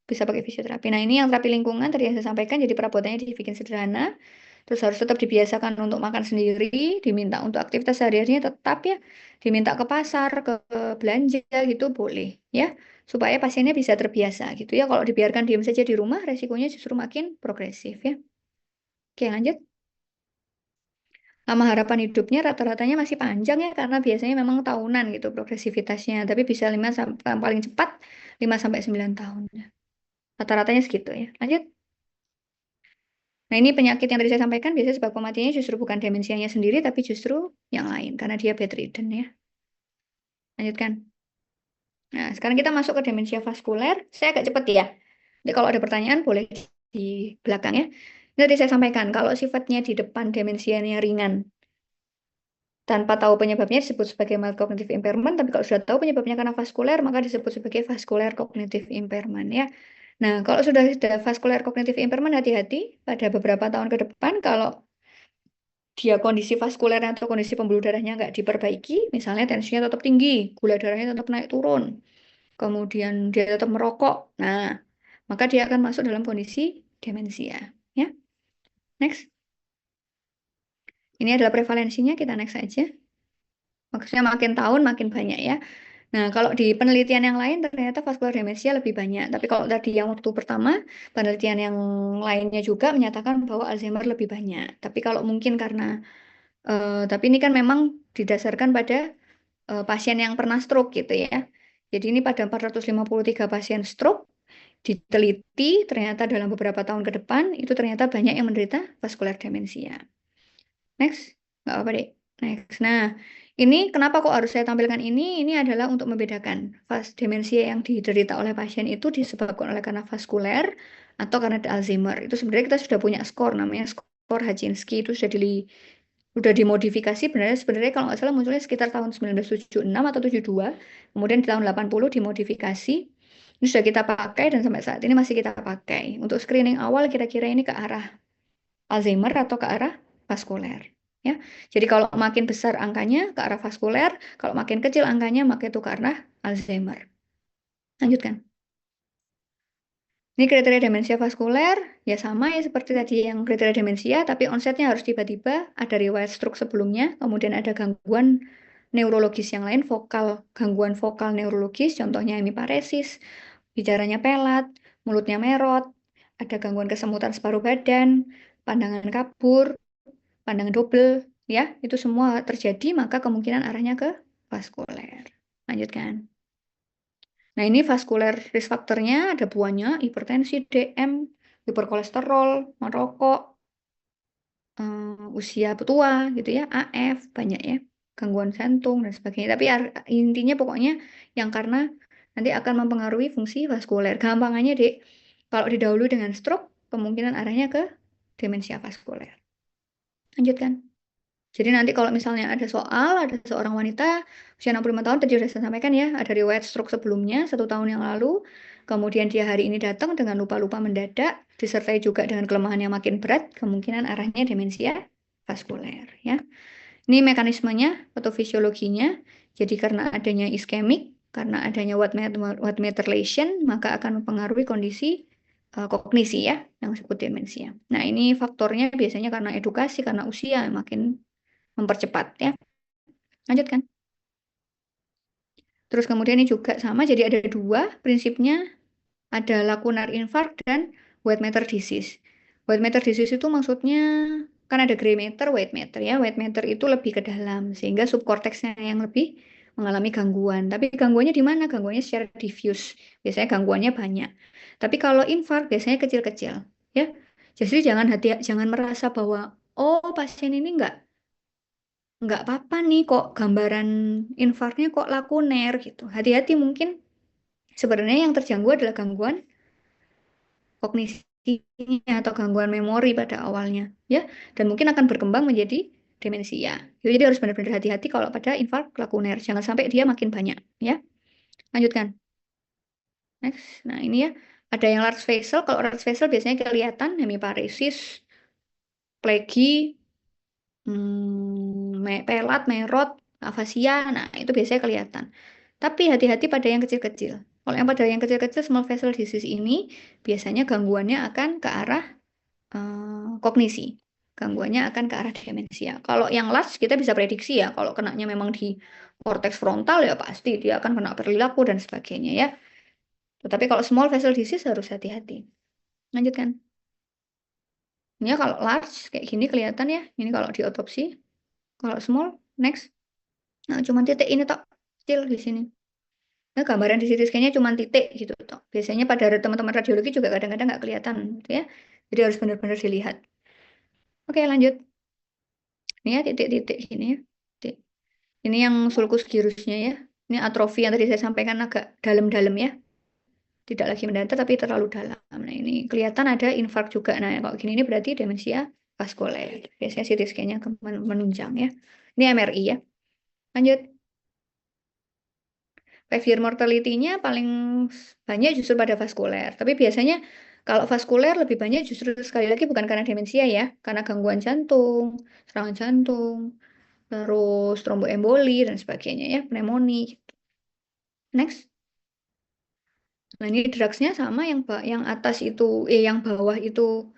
Bisa pakai fisioterapi. Nah, ini yang terapi lingkungan tadi yang saya sampaikan, jadi perabotannya dibikin sederhana. Terus harus tetap dibiasakan untuk makan sendiri, diminta untuk aktivitas sehari-harinya tetap ya, diminta ke pasar, ke belanja gitu boleh ya, supaya pasiennya bisa terbiasa gitu ya. Kalau dibiarkan diam saja di rumah, resikonya justru makin progresif ya. Oke, lanjut. Lama harapan hidupnya rata-ratanya masih panjang ya, karena biasanya memang tahunan gitu progresivitasnya, tapi bisa 5 sampai paling cepat 5 sampai 9 tahun. Rata-ratanya segitu ya. Lanjut. Nah, ini penyakit yang tadi saya sampaikan biasanya sebab kematiannya justru bukan demensianya sendiri, tapi justru yang lain, karena dia bedridden ya. Lanjutkan. Nah, sekarang kita masuk ke demensia vaskuler. Saya agak cepat ya. Jadi kalau ada pertanyaan boleh di belakang ya. Ini tadi saya sampaikan, kalau sifatnya di depan demensianya ringan, tanpa tahu penyebabnya disebut sebagai mild cognitive impairment, tapi kalau sudah tahu penyebabnya karena vaskuler, maka disebut sebagai vascular cognitive impairment ya. Nah, kalau sudah ada vascular cognitive impairment, hati-hati pada beberapa tahun ke depan kalau dia kondisi vaskulernya atau kondisi pembuluh darahnya nggak diperbaiki, misalnya tensinya tetap tinggi, gula darahnya tetap naik turun, kemudian dia tetap merokok, nah, maka dia akan masuk dalam kondisi demensia. Ya, next. Ini adalah prevalensinya, kita next saja. Maksudnya makin tahun makin banyak ya. Nah, kalau di penelitian yang lain ternyata vascular demensia lebih banyak. Tapi kalau tadi yang waktu pertama, penelitian yang lainnya juga menyatakan bahwa Alzheimer lebih banyak. Tapi kalau mungkin karena, tapi ini kan memang didasarkan pada pasien yang pernah stroke gitu ya. Jadi ini pada 453 pasien stroke diteliti, ternyata dalam beberapa tahun ke depan itu ternyata banyak yang menderita vascular demensia. Next, nggak apa-apa deh. Next. Nah, ini kenapa kok harus saya tampilkan ini? Ini adalah untuk membedakan demensia yang diderita oleh pasien itu disebabkan oleh karena vaskuler atau karena Alzheimer. Itu sebenarnya kita sudah punya skor, namanya skor Hachinsky, itu sudah dimodifikasi. Sebenarnya kalau nggak salah munculnya sekitar tahun 1976 atau 72, kemudian di tahun 80 dimodifikasi. Ini sudah kita pakai dan sampai saat ini masih kita pakai. Untuk screening awal kira-kira ini ke arah Alzheimer atau ke arah vaskuler. Ya. Jadi kalau makin besar angkanya ke arah vaskuler, kalau makin kecil angkanya maka itu ke arah Alzheimer. Lanjutkan. Ini kriteria demensia vaskuler, ya sama ya seperti tadi yang kriteria demensia, tapi onsetnya harus tiba-tiba, ada riwayat stroke sebelumnya, kemudian ada gangguan neurologis yang lain, gangguan vokal neurologis, contohnya hemiparesis, bicaranya pelat, mulutnya merot, ada gangguan kesemutan separuh badan, pandangan kabur, pandangan double, ya, itu semua terjadi, maka kemungkinan arahnya ke vaskuler. Lanjutkan. Nah, ini vaskuler risk factor-nya ada buahnya, hipertensi, DM, hiperkolesterol, merokok, usia tua gitu ya, AF, banyak ya, gangguan jantung dan sebagainya. Tapi intinya pokoknya yang karena nanti akan mempengaruhi fungsi vaskuler. Gampangannya, Dek, kalau didahului dengan stroke, kemungkinan arahnya ke demensia vaskuler. Lanjutkan. Jadi nanti kalau misalnya ada soal, ada seorang wanita usia 65 tahun, tadi sudah saya sampaikan ya, ada riwayat stroke sebelumnya, 1 tahun yang lalu, kemudian dia hari ini datang dengan lupa-lupa mendadak, disertai juga dengan kelemahan yang makin berat, kemungkinan arahnya demensia vaskuler. Ya. Ini mekanismenya atau fisiologinya, jadi karena adanya iskemik, karena adanya white matter lesion, maka akan mempengaruhi kondisi kognisi ya, yang disebut demensia. Nah, ini faktornya biasanya karena edukasi, karena usia makin mempercepat ya. Lanjutkan. Terus kemudian ini juga sama, jadi ada dua prinsipnya, ada lacunar infarct dan white matter disease. White matter disease itu maksudnya kan ada gray matter, white matter ya. White matter itu lebih ke dalam sehingga subkorteksnya yang lebih mengalami gangguan. Tapi gangguannya di mana? Gangguannya secara diffuse. Biasanya gangguannya banyak. Tapi kalau infark biasanya kecil-kecil ya. Jadi jangan merasa bahwa oh pasien ini nggak apa-apa nih kok gambaran infarknya kok lakuner gitu. Hati-hati, mungkin sebenarnya yang terganggu adalah gangguan kognisinya atau gangguan memori pada awalnya ya, dan mungkin akan berkembang menjadi demensia. Jadi harus benar-benar hati-hati kalau pada infark lakuner. Jangan sampai dia makin banyak, ya. Lanjutkan. Next. Nah, ini ya. Ada yang large vessel. Kalau large vessel biasanya kelihatan hemiparesis, plegi, pelat, merot, afasia. Nah, itu biasanya kelihatan. Tapi hati-hati pada yang kecil-kecil. Kalau yang pada yang kecil-kecil small vessel disease ini biasanya gangguannya akan ke arah kognisi. Gangguannya akan ke arah demensia. Kalau yang large kita bisa prediksi ya. Kalau kenanya memang di korteks frontal ya pasti dia akan kena perilaku dan sebagainya ya. Tetapi kalau small vessel disease harus hati-hati. Lanjutkan. Ini ya kalau large kayak gini kelihatan ya. Ini kalau di otopsi. Kalau small, next. Nah, cuma titik ini tok kecil di sini. Nah, gambaran di CT scan-nya cuma titik gitu tok. Biasanya pada teman-teman radiologi juga kadang-kadang nggak kelihatan gitu ya. Jadi harus benar-benar dilihat. Oke, lanjut. Ini ya titik-titik gini ya. Titik. Ini yang sulcus gyrusnya ya. Ini atrofi yang tadi saya sampaikan agak dalam-dalam ya. Tidak lagi mendatar tapi terlalu dalam. Nah, ini kelihatan ada infark juga. Nah, kalau gini ini berarti demensia vaskuler. Biasanya CT scan-nya menunjang ya. Ini MRI ya. Lanjut. 5-year mortality-nya paling banyak justru pada vaskuler. Tapi biasanya kalau vaskuler lebih banyak justru sekali lagi bukan karena demensia ya. Karena gangguan jantung, serangan jantung, terus tromboemboli dan sebagainya ya, pneumonia. Next. Nah, ini drugs-nya sama yang atas itu, yang bawah itu,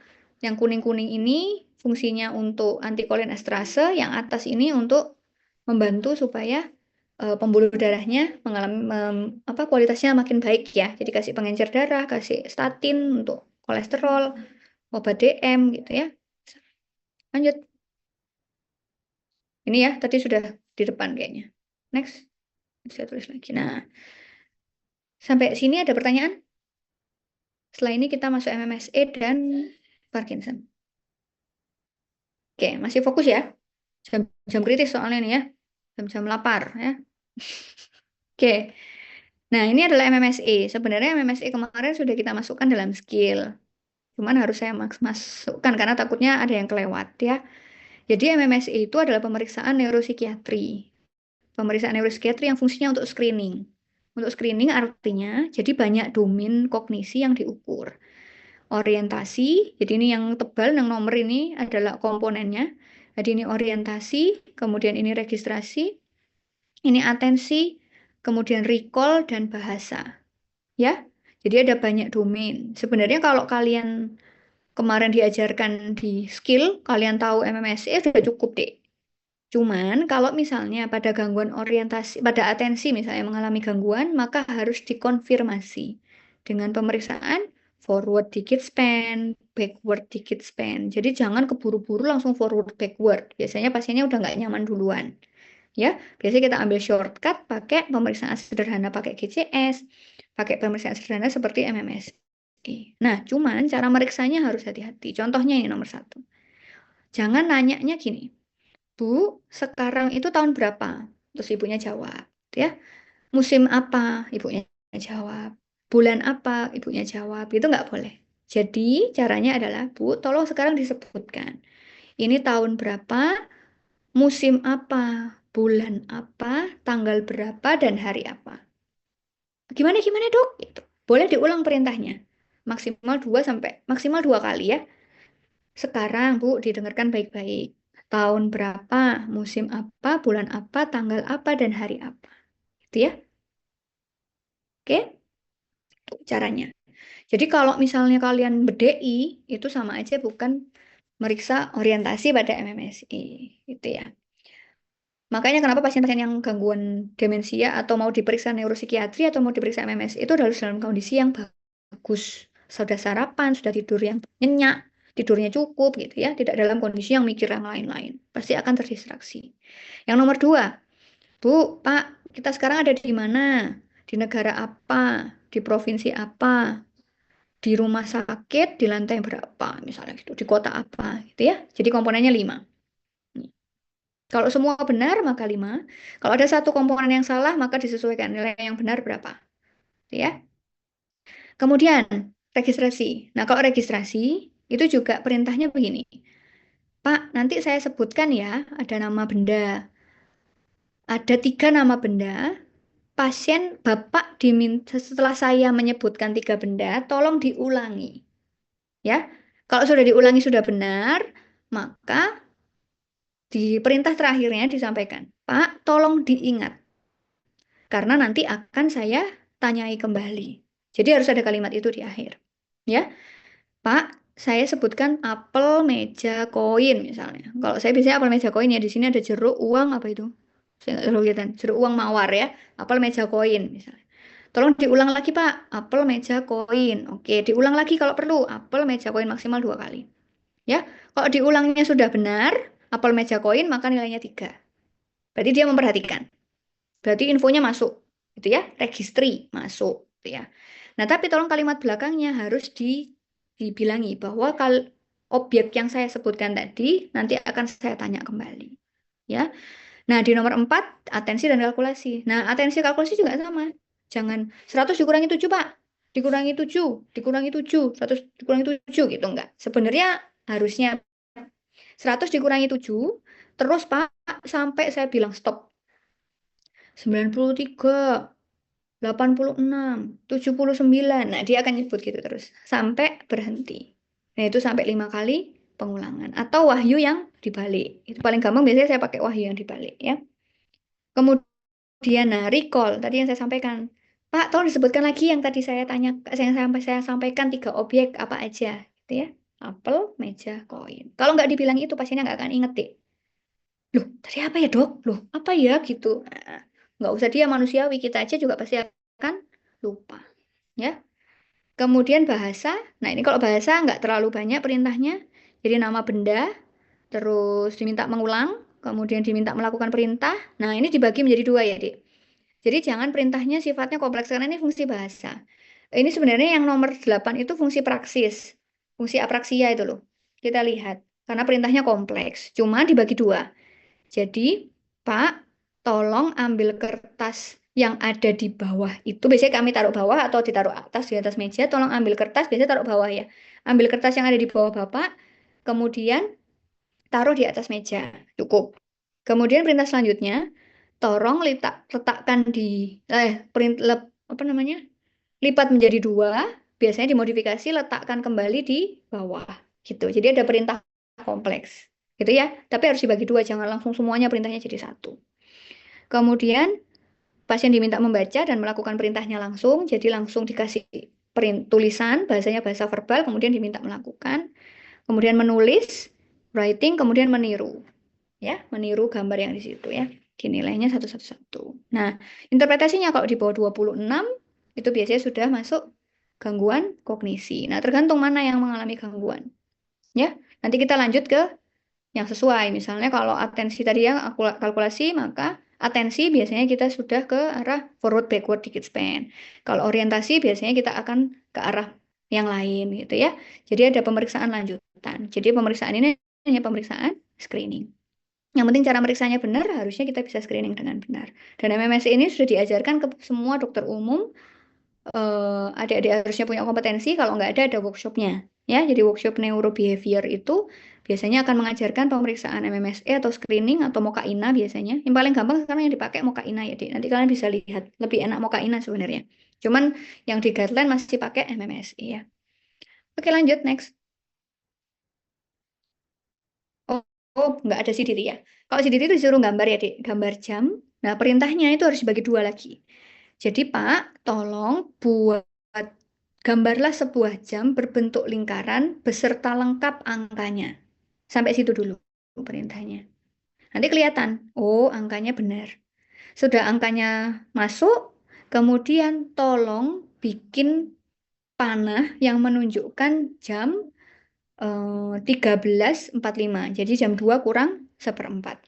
yang kuning-kuning ini fungsinya untuk antikolinesterase, yang atas ini untuk membantu supaya pembuluh darahnya mengalami kualitasnya makin baik ya. Jadi kasih pengencer darah, kasih statin untuk kolesterol, obat DM gitu ya. Lanjut. Ini ya, tadi sudah di depan kayaknya. Next. Saya tulis lagi. Nah, sampai sini ada pertanyaan? Setelah ini kita masuk MMSE dan Parkinson. Oke, masih fokus ya. Jam kritis soalnya nih ya. Jam-jam lapar ya. Oke. Nah, ini adalah MMSE. Sebenarnya MMSE kemarin sudah kita masukkan dalam skill. Cuman harus saya masukkan karena takutnya ada yang kelewat ya. Jadi MMSE itu adalah pemeriksaan neuropsikiatri. Pemeriksaan neuropsikiatri yang fungsinya untuk screening. Untuk screening artinya jadi banyak domain kognisi yang diukur. Orientasi, jadi ini yang tebal, yang nomor ini adalah komponennya. Jadi ini orientasi, kemudian ini registrasi, ini atensi, kemudian recall, dan bahasa. Ya, jadi ada banyak domain. Sebenarnya kalau kalian kemarin diajarkan di skill, kalian tahu MMSE sudah cukup deh. Cuman kalau misalnya pada gangguan orientasi, pada atensi misalnya mengalami gangguan, maka harus dikonfirmasi dengan pemeriksaan forward digit span, backward digit span. Jadi jangan keburu-buru langsung forward backward. Biasanya pasiennya udah nggak nyaman duluan. Ya, biasanya kita ambil shortcut pakai pemeriksaan sederhana pakai GCS, pakai pemeriksaan sederhana seperti MMSI. Nah, cuman cara meriksanya harus hati-hati. Contohnya ini nomor 1. Jangan nanyanya gini, Bu, sekarang itu tahun berapa? Terus ibunya jawab, ya. Musim apa? Ibunya jawab. Bulan apa? Ibunya jawab. Itu nggak boleh. Jadi caranya adalah, Bu, tolong sekarang disebutkan. Ini tahun berapa, musim apa, bulan apa, tanggal berapa, dan hari apa. Gimana dok? Gitu. Boleh diulang perintahnya. Maksimal 2 kali ya. Sekarang Bu, didengarkan baik-baik. Tahun berapa, musim apa, bulan apa, tanggal apa, dan hari apa. Gitu ya. Oke? Itu caranya. Jadi kalau misalnya kalian BDI, itu sama aja bukan meriksa orientasi pada MMSI. Gitu ya. Makanya kenapa pasien-pasien yang gangguan demensia atau mau diperiksa neuropsikiatri atau mau diperiksa MMSI itu harus dalam kondisi yang bagus. Sudah sarapan, sudah tidur yang nyenyak, tidurnya cukup gitu ya, tidak dalam kondisi yang mikir yang lain-lain. Pasti akan terdistraksi. Yang nomor 2, Bu, Pak, kita sekarang ada di mana? Di negara apa? Di provinsi apa? Di rumah sakit, di lantai berapa? Misalnya gitu, di kota apa? Gitu ya. Jadi komponennya 5. Kalau semua benar, maka 5. Kalau ada satu komponen yang salah, maka disesuaikan nilai yang benar berapa. Gitu ya. Kemudian, registrasi. Nah, kalau registrasi, itu juga perintahnya begini. Pak, nanti saya sebutkan ya, ada nama benda. Ada 3 nama benda. Pasien Bapak diminta setelah saya menyebutkan 3 benda, tolong diulangi. Ya, kalau sudah diulangi sudah benar, maka di perintah terakhirnya disampaikan, Pak, tolong diingat. Karena nanti akan saya tanyai kembali. Jadi harus ada kalimat itu di akhir. Ya, Pak, saya sebutkan apel, meja, koin misalnya. Kalau saya biasanya apel, meja, koin ya. Di sini ada jeruk, uang, apa itu? Saya nggak terlalu kelihatan. Jeruk, uang, mawar ya. Apel, meja, koin misalnya. Tolong diulang lagi Pak. Apel, meja, koin. Oke, diulang lagi kalau perlu. Apel, meja, koin maksimal 2 kali. Ya, kalau diulangnya sudah benar, apel, meja, koin, maka nilainya 3. Berarti dia memperhatikan. Berarti infonya masuk. Gitu ya. Registry masuk. Gitu ya. Nah, tapi tolong kalimat belakangnya harus dibilangi bahwa objek yang saya sebutkan tadi nanti akan saya tanya kembali. Ya. Nah, di nomor 4, atensi dan kalkulasi. Nah, atensi kalkulasi juga sama. Jangan 100 dikurangi 7, Pak. Dikurangi 7, dikurangi 7, 100 dikurangi 7 gitu enggak. Sebenarnya harusnya 100 dikurangi 7, terus Pak sampai saya bilang stop. 93, 86, 79. Nah, dia akan nyebut gitu terus sampai berhenti. Nah, itu sampai 5 kali pengulangan atau wahyu yang dibalik. Itu paling gampang biasanya saya pakai wahyu yang dibalik ya. Kemudian nah, recall tadi yang saya sampaikan. Pak, tolong disebutkan lagi yang tadi saya tanya, saya sampaikan 3 objek apa aja, gitu ya. Apel, meja, koin. Kalau nggak dibilang itu, pasiennya nggak akan inget deh. Loh, tadi apa ya dok? Loh, apa ya gitu. Nah, nggak usah dia manusiawi, kita aja juga pasti akan lupa. Ya. Kemudian bahasa. Nah, ini kalau bahasa nggak terlalu banyak perintahnya. Jadi nama benda, terus diminta mengulang, kemudian diminta melakukan perintah. Nah, ini dibagi menjadi 2 ya, Dik. Jadi jangan perintahnya sifatnya kompleks karena ini fungsi bahasa. Ini sebenarnya yang nomor 8 itu fungsi praksis. Fungsi apraksia itu loh. Kita lihat. Karena perintahnya kompleks. Cuma dibagi 2. Jadi, Pak, tolong ambil kertas yang ada di bawah itu. Biasanya kami taruh bawah atau ditaruh atas di atas meja. Tolong ambil kertas, biasanya taruh bawah ya. Ambil kertas yang ada di bawah Bapak, kemudian taruh di atas meja. Cukup. Kemudian perintah selanjutnya, tolong letakkan di apa namanya? Lipat menjadi 2, biasanya dimodifikasi letakkan kembali di bawah gitu. Jadi ada perintah kompleks gitu ya. Tapi harus dibagi 2, jangan langsung semuanya perintahnya jadi 1. Kemudian pasien diminta membaca dan melakukan perintahnya langsung, jadi langsung dikasih tulisan, bahasanya bahasa verbal, kemudian diminta melakukan, kemudian menulis, writing, kemudian meniru. Ya, meniru gambar yang di situ ya. Dinilainya 111. Nah, interpretasinya kalau di bawah 26 itu biasanya sudah masuk gangguan kognisi. Nah, tergantung mana yang mengalami gangguan. Ya, nanti kita lanjut ke yang sesuai. Misalnya kalau atensi tadi yang aku kalkulasi, maka atensi biasanya kita sudah ke arah forward backward dikit span. Kalau orientasi biasanya kita akan ke arah yang lain gitu ya. Jadi ada pemeriksaan lanjutan. Jadi pemeriksaan ini hanya pemeriksaan screening. Yang penting cara meriksanya benar, harusnya kita bisa screening dengan benar. Dan MMSI ini sudah diajarkan ke semua dokter umum, adik-adik harusnya punya kompetensi, kalau nggak ada workshopnya. Ya, jadi workshop neurobehavior itu biasanya akan mengajarkan pemeriksaan MMSE atau screening atau Mokaina biasanya. Yang paling gampang sekarang yang dipakai Mokaina ya, Dik. Nanti kalian bisa lihat, lebih enak Mokaina sebenarnya. Cuman yang di guideline masih pakai MMSE ya. Oke, lanjut next. Oh, nggak ada CDT ya. Kalau CDT itu disuruh gambar ya, Dik. Gambar jam. Nah, perintahnya itu harus dibagi 2 lagi. Jadi, Pak, tolong buat gambarlah sebuah jam berbentuk lingkaran beserta lengkap angkanya. Sampai situ dulu perintahnya. Nanti kelihatan, oh angkanya benar. Sudah angkanya masuk, kemudian tolong bikin panah yang menunjukkan jam 13.45. Jadi jam 2 kurang 1/4.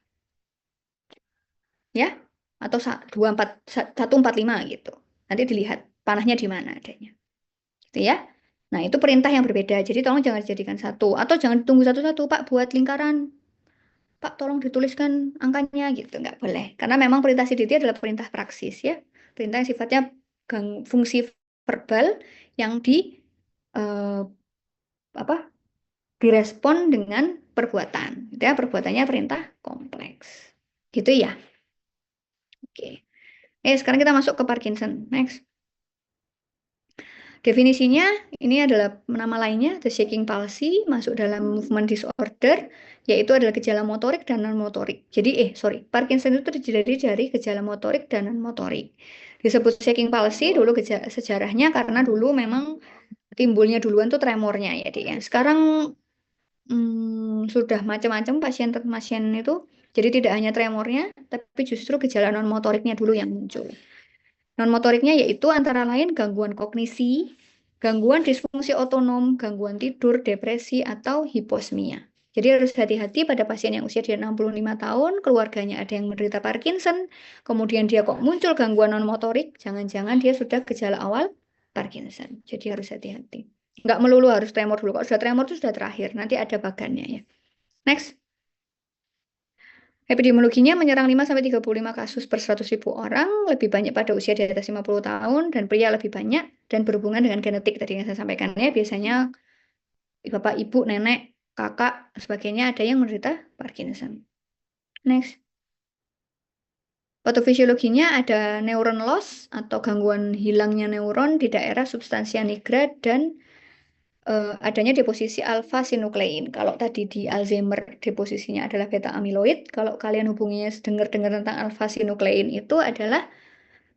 Ya, atau 1:45 gitu. Nanti dilihat panahnya di mana adanya. Gitu ya. Nah, itu perintah yang berbeda. Jadi tolong jangan dijadikan satu. Atau jangan ditunggu satu-satu, Pak, buat lingkaran. Pak, tolong dituliskan angkanya gitu. Nggak boleh. Karena memang perintah CDT adalah perintah praksis ya. Perintah yang sifatnya fungsi verbal yang di apa direspon dengan perbuatan. Gitu ya, perbuatannya perintah kompleks. Gitu ya. Oke. Sekarang kita masuk ke Parkinson. Next. Definisinya, ini adalah nama lainnya, the shaking palsy, masuk dalam movement disorder, yaitu adalah gejala motorik dan non-motorik. Jadi, Parkinson itu terdiri dari gejala motorik dan non-motorik. Disebut shaking palsy dulu sejarahnya karena dulu memang timbulnya duluan tuh tremornya ya, Dik, ya. Sekarang sudah macam-macam pasien itu, jadi tidak hanya tremornya, tapi justru gejala non-motoriknya dulu yang muncul. Non-motoriknya yaitu antara lain gangguan kognisi, gangguan disfungsi otonom, gangguan tidur, depresi, atau hiposmia. Jadi harus hati-hati pada pasien yang usia di 65 tahun, keluarganya ada yang menderita Parkinson, kemudian dia kok muncul gangguan non-motorik, jangan-jangan dia sudah gejala awal Parkinson. Jadi harus hati-hati. Nggak melulu harus tremor dulu. Kalau sudah tremor itu sudah terakhir, nanti ada bagannya ya. Next. Epidemiologinya menyerang 5-35 kasus per 100.000 orang, lebih banyak pada usia di atas 50 tahun, dan pria lebih banyak, dan berhubungan dengan genetik. Tadi yang saya sampaikan ya, biasanya bapak, ibu, nenek, kakak, sebagainya ada yang menderita Parkinson. Next. Patofisiologinya ada neuron loss atau gangguan hilangnya neuron di daerah substansia nigra dan adanya deposisi alfa-sinuklein. Kalau tadi di Alzheimer deposisinya adalah beta amyloid, kalau kalian hubunginya dengar-dengar tentang alfa-sinuklein itu adalah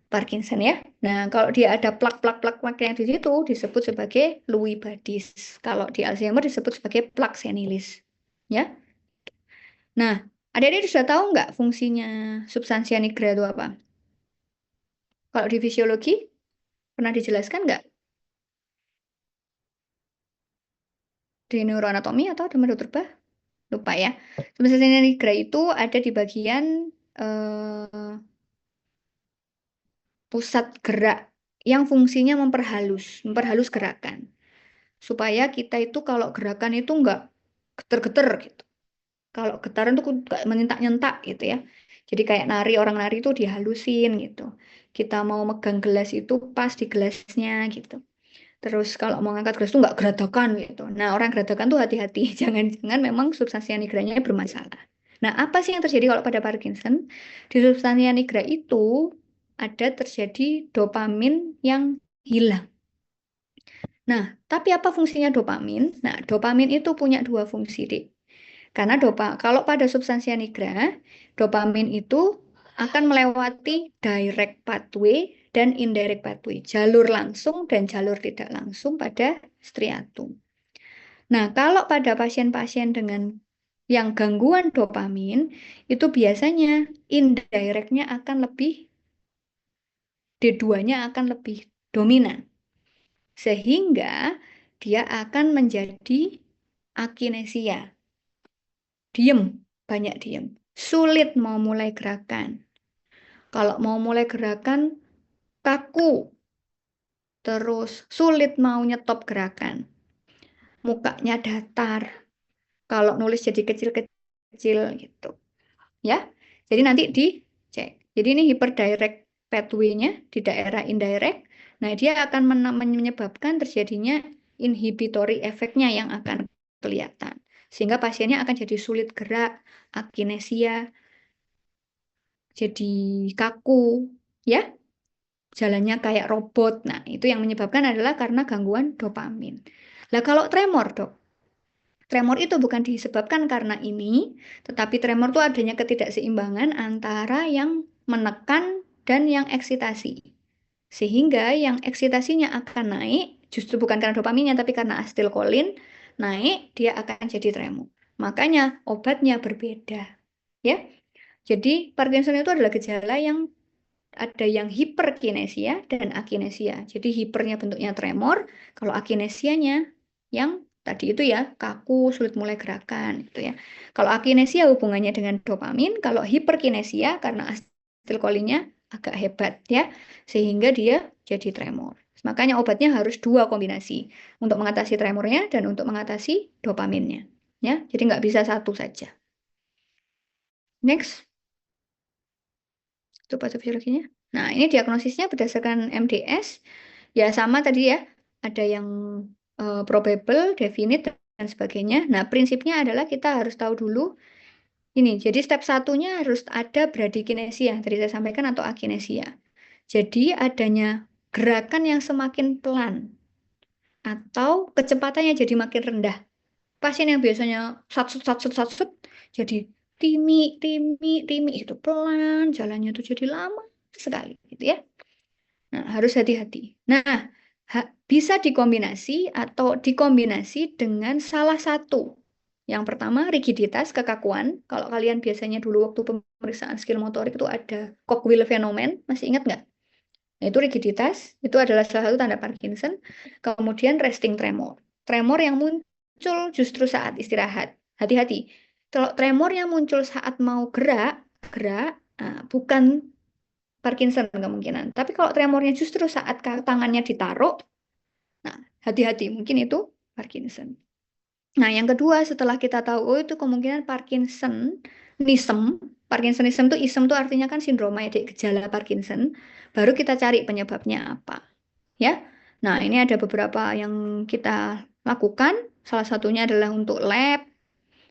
Parkinson ya. Nah, kalau dia ada plak-plak yang di situ disebut sebagai Lewy bodies. Kalau di Alzheimer disebut sebagai plak senilis. Ya. Nah, adik-adik sudah tahu nggak fungsinya substansia nigra itu apa? Kalau di fisiologi, pernah dijelaskan nggak? Di neuroanatomi atau di menurut Bah? Lupa ya. Substansia nigra itu ada di bagian pusat gerak yang fungsinya memperhalus gerakan. Supaya kita itu kalau gerakan itu nggak geter-geter gitu. Kalau getaran tuh nggak menyentak-nyentak gitu ya. Jadi kayak orang nari itu dihalusin gitu. Kita mau megang gelas itu pas di gelasnya gitu. Terus kalau mau ngangkat gelas itu nggak geradakan gitu. Nah, orang geradakan tuh hati-hati. Jangan-jangan memang substansia nigranya bermasalah. Nah, apa sih yang terjadi kalau pada Parkinson? Di substansia nigra itu ada terjadi dopamin yang hilang. Nah, tapi apa fungsinya dopamin? Nah, dopamin itu punya dua fungsi, Dik. Karena kalau pada substansia nigra, dopamin itu akan melewati direct pathway dan indirect pathway, jalur langsung dan jalur tidak langsung pada striatum. Nah, kalau pada pasien-pasien dengan yang gangguan dopamin, itu biasanya indirectnya akan lebih, D2-nya akan lebih dominan. Sehingga dia akan menjadi akinesia. Diem, banyak diem. Sulit mau mulai gerakan. Kalau mau mulai gerakan, kaku. Terus sulit mau nyetop gerakan. Mukanya datar. Kalau nulis jadi kecil-kecil gitu. Ya, jadi nanti dicek. Jadi ini hyperdirect pathway-nya di daerah indirect. Nah, dia akan menyebabkan terjadinya inhibitory efeknya yang akan kelihatan. Sehingga pasiennya akan jadi sulit gerak, akinesia, jadi kaku, ya, jalannya kayak robot. Nah, itu yang menyebabkan adalah karena gangguan dopamin. Lah kalau tremor, Dok, tremor itu bukan disebabkan karena ini, tetapi tremor itu adanya ketidakseimbangan antara yang menekan dan yang eksitasi. Sehingga yang eksitasinya akan naik, justru bukan karena dopaminnya, tapi karena asetilkolin naik, dia akan jadi tremor. Makanya obatnya berbeda. Ya, jadi Parkinson itu adalah gejala yang ada yang hiperkinesia dan akinesia. Jadi hipernya bentuknya tremor, kalau akinesianya yang tadi itu ya kaku, sulit mulai gerakan gitu ya. Kalau akinesia hubungannya dengan dopamin, kalau hiperkinesia karena asetilkolinnya agak hebat ya, sehingga dia jadi tremor. Makanya obatnya harus dua kombinasi untuk mengatasi tremornya dan untuk mengatasi dopaminnya. Ya, jadi nggak bisa satu saja. Next. Itu patofisiologinya. Nah, ini diagnosisnya berdasarkan MDS. Ya sama tadi ya, ada yang probable, definite, dan sebagainya. Nah, prinsipnya adalah kita harus tahu dulu ini. Jadi step satunya harus ada bradykinesia, tadi saya sampaikan, atau akinesia. Jadi adanya gerakan yang semakin pelan atau kecepatannya jadi makin rendah. Pasien yang biasanya sat jadi timi itu pelan, jalannya tuh jadi lama sekali gitu ya. Nah, harus hati-hati. Nah, bisa dikombinasi atau dikombinasi dengan salah satu. Yang pertama, rigiditas, kekakuan. Kalau kalian biasanya dulu waktu pemeriksaan skill motorik itu ada cogwheel phenomenon, masih ingat nggak? Nah, itu rigiditas, itu adalah salah satu tanda Parkinson. Kemudian resting tremor. Tremor yang muncul justru saat istirahat. Hati-hati. Kalau tremor yang muncul saat mau gerak, bukan Parkinson kemungkinan. Tapi kalau tremornya justru saat tangannya ditaruh, nah hati-hati, mungkin itu Parkinson. Nah, yang kedua setelah kita tahu, oh itu kemungkinan Parkinsonism. Parkinsonism itu ism itu artinya kan sindroma ya, gejala Parkinson. Baru kita cari penyebabnya apa. Ya. Nah, ini ada beberapa yang kita lakukan. Salah satunya adalah untuk lab.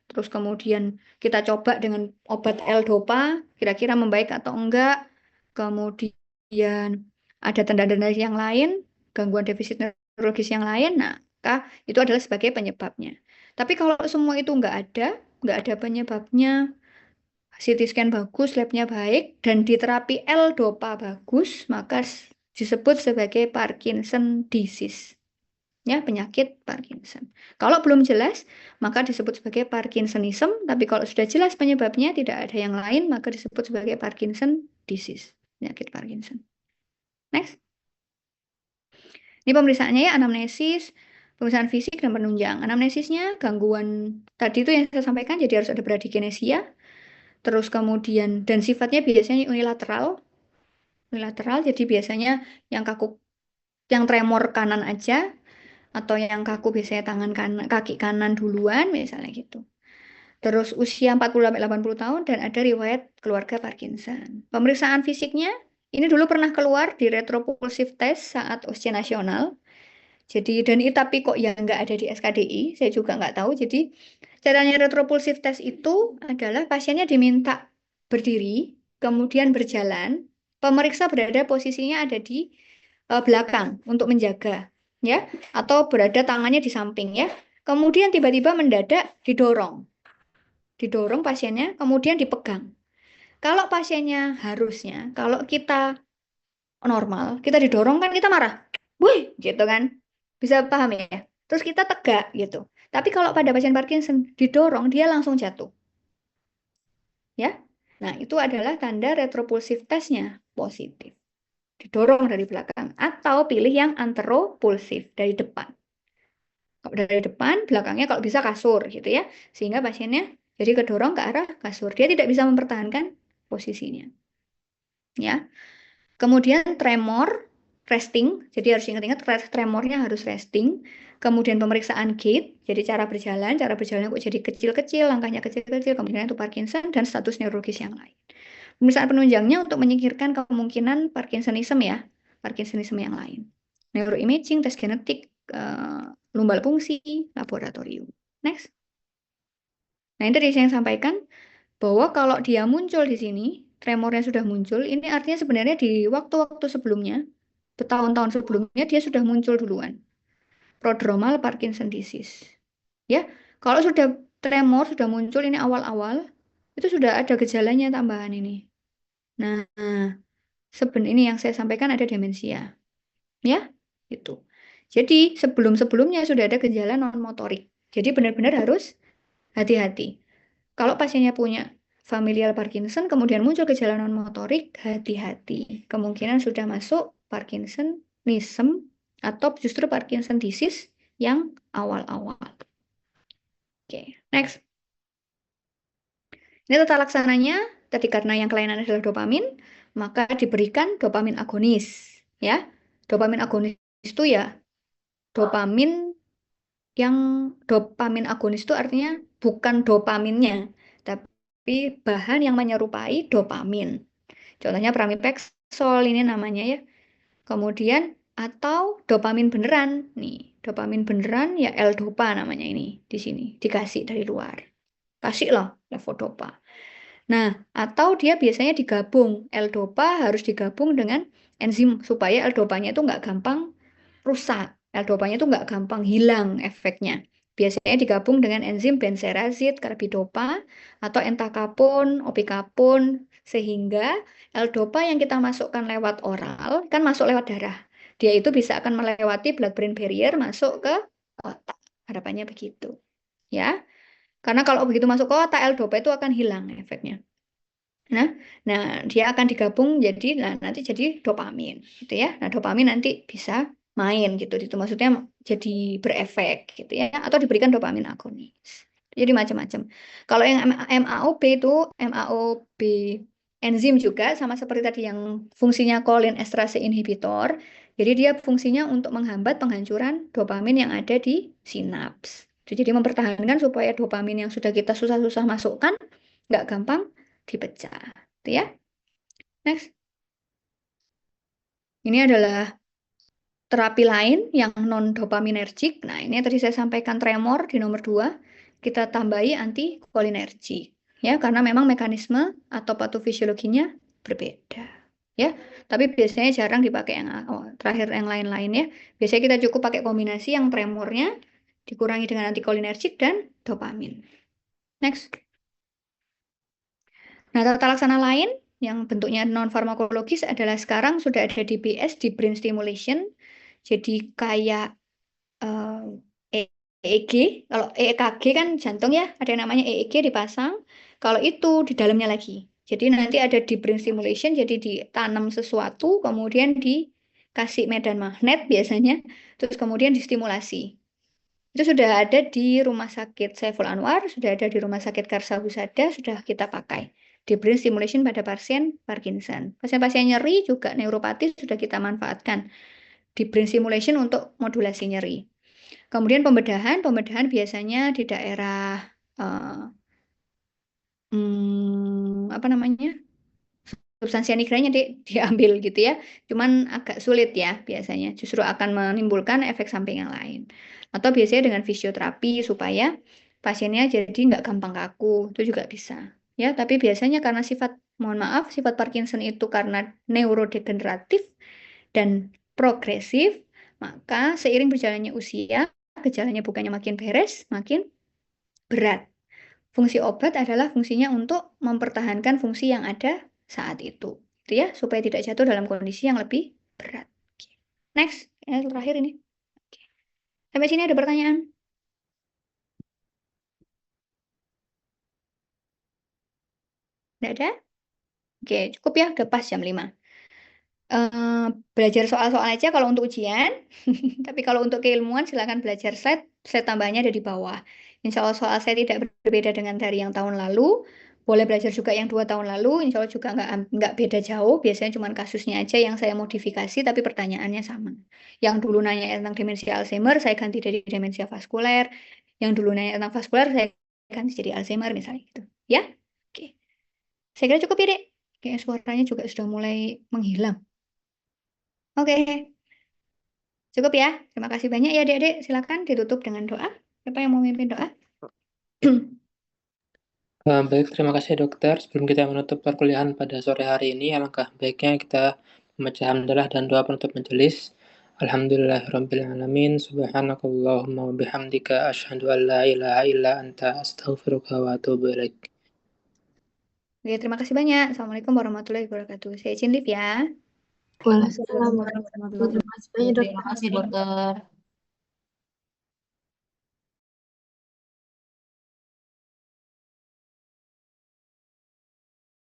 Terus kemudian kita coba dengan obat L-dopa, kira-kira membaik atau enggak. Kemudian ada tanda-tanda yang lain, gangguan defisit neurologis yang lain, nah itu adalah sebagai penyebabnya. Tapi kalau semua itu nggak ada penyebabnya, CT scan bagus, labnya baik, dan diterapi L-dopa bagus, maka disebut sebagai Parkinson disease. Ya, penyakit Parkinson. Kalau belum jelas, maka disebut sebagai Parkinsonism, tapi kalau sudah jelas penyebabnya tidak ada yang lain, maka disebut sebagai Parkinson disease, penyakit Parkinson. Next. Ini pemeriksaannya ya, anamnesis, pemeriksaan fisik dan penunjang. Anamnesisnya gangguan tadi itu yang saya sampaikan, jadi harus ada bradykinesia. Terus kemudian, dan sifatnya biasanya unilateral. Unilateral, jadi biasanya yang kaku, yang tremor kanan aja, atau yang kaku biasanya tangan kanan, kaki kanan duluan misalnya gitu. Terus usia 40-80 tahun dan ada riwayat keluarga Parkinson. Pemeriksaan fisiknya ini dulu pernah keluar di retropulsive test saat usia nasional. Jadi dan itu tapi kok ya nggak ada di SKDI, saya juga nggak tahu. Jadi caranya retropulsive test itu adalah pasiennya diminta berdiri, kemudian berjalan, pemeriksa berada posisinya ada di belakang untuk menjaga, ya, atau berada tangannya di samping, ya. Kemudian tiba-tiba mendadak didorong pasiennya, kemudian dipegang. Kalau pasiennya harusnya, kalau kita normal, kita didorong kan kita marah, wih, gitu kan, bisa paham ya? Terus kita tegak gitu. Tapi kalau pada pasien Parkinson didorong, dia langsung jatuh, ya. Nah, itu adalah tanda retropulsive testnya positif. Didorong dari belakang atau pilih yang anteropulsif dari depan. Kalau dari depan, belakangnya kalau bisa kasur gitu ya. Sehingga pasiennya jadi kedorong ke arah kasur. Dia tidak bisa mempertahankan posisinya. Ya. Kemudian tremor, resting. Jadi harus ingat-ingat tremornya harus resting. Kemudian pemeriksaan gait, jadi cara berjalannya kok jadi kecil-kecil, langkahnya kecil-kecil, kemudian itu Parkinson dan status neurologis yang lain. Pemeriksaan penunjangnya untuk menyingkirkan kemungkinan Parkinsonism ya, Parkinsonism yang lain. Neuroimaging, tes genetik, lumbal fungsi, laboratorium. Next. Nah, ini tadi saya sampaikan bahwa kalau dia muncul di sini, tremornya sudah muncul, ini artinya sebenarnya di waktu-waktu sebelumnya, bertahun-tahun sebelumnya dia sudah muncul duluan. Prodromal Parkinson disease. Ya, kalau sudah tremor sudah muncul ini awal-awal, itu sudah ada gejalanya tambahan ini. Nah, sebenarnya ini yang saya sampaikan ada demensia. Ya, itu. Jadi sebelum-sebelumnya sudah ada gejala non-motorik. Jadi benar-benar harus hati-hati. Kalau pasiennya punya familial Parkinson, kemudian muncul gejala non-motorik, hati-hati. Kemungkinan sudah masuk Parkinsonism atau justru Parkinson disease yang awal-awal. Oke, next. Ini tata laksananya, tadi karena yang kelainan adalah dopamin, maka diberikan dopamin agonis. Ya, dopamin agonis itu ya dopamin dopamin agonis itu artinya bukan dopaminnya, tapi bahan yang menyerupai dopamin. Contohnya pramipexol ini namanya ya. Kemudian atau dopamin beneran nih. dopamin beneran ya L-dopa namanya ini di sini dikasih dari luar. Kasih loh levodopa. Nah, atau dia biasanya digabung. L-dopa harus digabung dengan enzim supaya L-dopanya itu nggak gampang rusak. L-dopanya itu nggak gampang hilang efeknya. Biasanya digabung dengan enzim benserazid, karbidopa, atau entacapone, opicapone, sehingga L-dopa yang kita masukkan lewat oral kan masuk lewat darah. Dia itu bisa akan melewati blood-brain barrier masuk ke otak. Harapannya begitu. Ya, karena kalau begitu masuk ke otak, L-dopa itu akan hilang efeknya. Nah, nah dia akan digabung jadi nanti jadi dopamin gitu ya. Nah, dopamin nanti bisa main gitu. Itu maksudnya jadi berefek gitu ya atau diberikan dopamin agonis. Jadi macam-macam. Kalau yang MAOB itu MAOB enzim juga sama seperti tadi yang fungsinya kolin esterase inhibitor. Jadi dia fungsinya untuk menghambat penghancuran dopamin yang ada di sinaps. Jadi mempertahankan supaya dopamin yang sudah kita susah-susah masukkan nggak gampang dipecah. Itu ya. Next. Ini adalah terapi lain yang non-dopaminergic. Nah, ini tadi saya sampaikan tremor di nomor 2. Kita tambahi antikolinergik. Ya, karena memang mekanisme atau patofisiologinya berbeda. Ya, tapi biasanya jarang dipakai yang terakhir yang lain-lain ya. Biasanya kita cukup pakai kombinasi yang tremornya dikurangi dengan antikolinergik dan dopamin. Next. Nah, tata laksana lain yang bentuknya non-farmakologis adalah sekarang sudah ada DBS, di brain stimulation. Jadi kayak EEG, kalau EKG kan jantung ya, ada yang namanya EEG dipasang. Kalau itu di dalamnya lagi. Jadi nanti ada di brain stimulation, jadi ditanam sesuatu, kemudian dikasih medan magnet biasanya, terus kemudian distimulasi. Itu sudah ada di Rumah Sakit Saiful Anwar, sudah ada di Rumah Sakit Karsa Husada, sudah kita pakai. Di brain stimulation pada pasien Parkinson. Pasien-pasien nyeri juga neuropati sudah kita manfaatkan. Di brain stimulation untuk modulasi nyeri. Kemudian pembedahan biasanya di daerah apa namanya? Substansi nigranya diambil gitu ya. Cuman agak sulit ya biasanya. Justru akan menimbulkan efek samping yang lain. Atau biasanya dengan fisioterapi supaya pasiennya jadi nggak gampang kaku. Itu juga bisa. Ya, tapi biasanya karena mohon maaf, sifat Parkinson itu karena neurodegeneratif dan progresif, maka seiring berjalannya usia, gejalanya bukannya makin beres, makin berat. Fungsi obat adalah fungsinya untuk mempertahankan fungsi yang ada saat itu. Gitu ya, supaya tidak jatuh dalam kondisi yang lebih berat. Next, yang terakhir ini. Sampai sini ada pertanyaan? Tidak ada? Oke, cukup ya, udah pas jam 5. Belajar soal-soal aja kalau untuk ujian. Tapi kalau untuk keilmuan silakan belajar slide tambahnya ada di bawah. Insya Allah soal saya tidak berbeda dengan dari yang tahun lalu. Boleh belajar juga yang 2 tahun lalu. Insya Allah juga nggak beda jauh. Biasanya cuma kasusnya aja yang saya modifikasi, tapi pertanyaannya sama. Yang dulu nanya tentang demensia Alzheimer, saya ganti jadi demensia vaskuler. Yang dulu nanya tentang vaskuler, saya ganti jadi Alzheimer misalnya gitu. Ya, oke. Saya kira cukup ya, Dek. Kayak suaranya juga sudah mulai menghilang. Oke, cukup ya. Terima kasih banyak ya, Dek. Silakan ditutup dengan doa. Siapa yang mau memimpin doa? Baik, terima kasih dokter. Sebelum kita menutup perkuliahan pada sore hari ini, alangkah baiknya kita membaca hamdalah dan doa penutup majelis. Alhamdulillahirrabbilalamin. Subhanakallahumma wa bihamdika asyhadu an la ilaha illa anta astaghfiruka wa atubu ilaik. Oke, terima kasih banyak. Assalamualaikum warahmatullahi wabarakatuh. Saya izin live ya. Waalaikumsalam warahmatullahi wabarakatuh. Terima kasih banyak, dokter.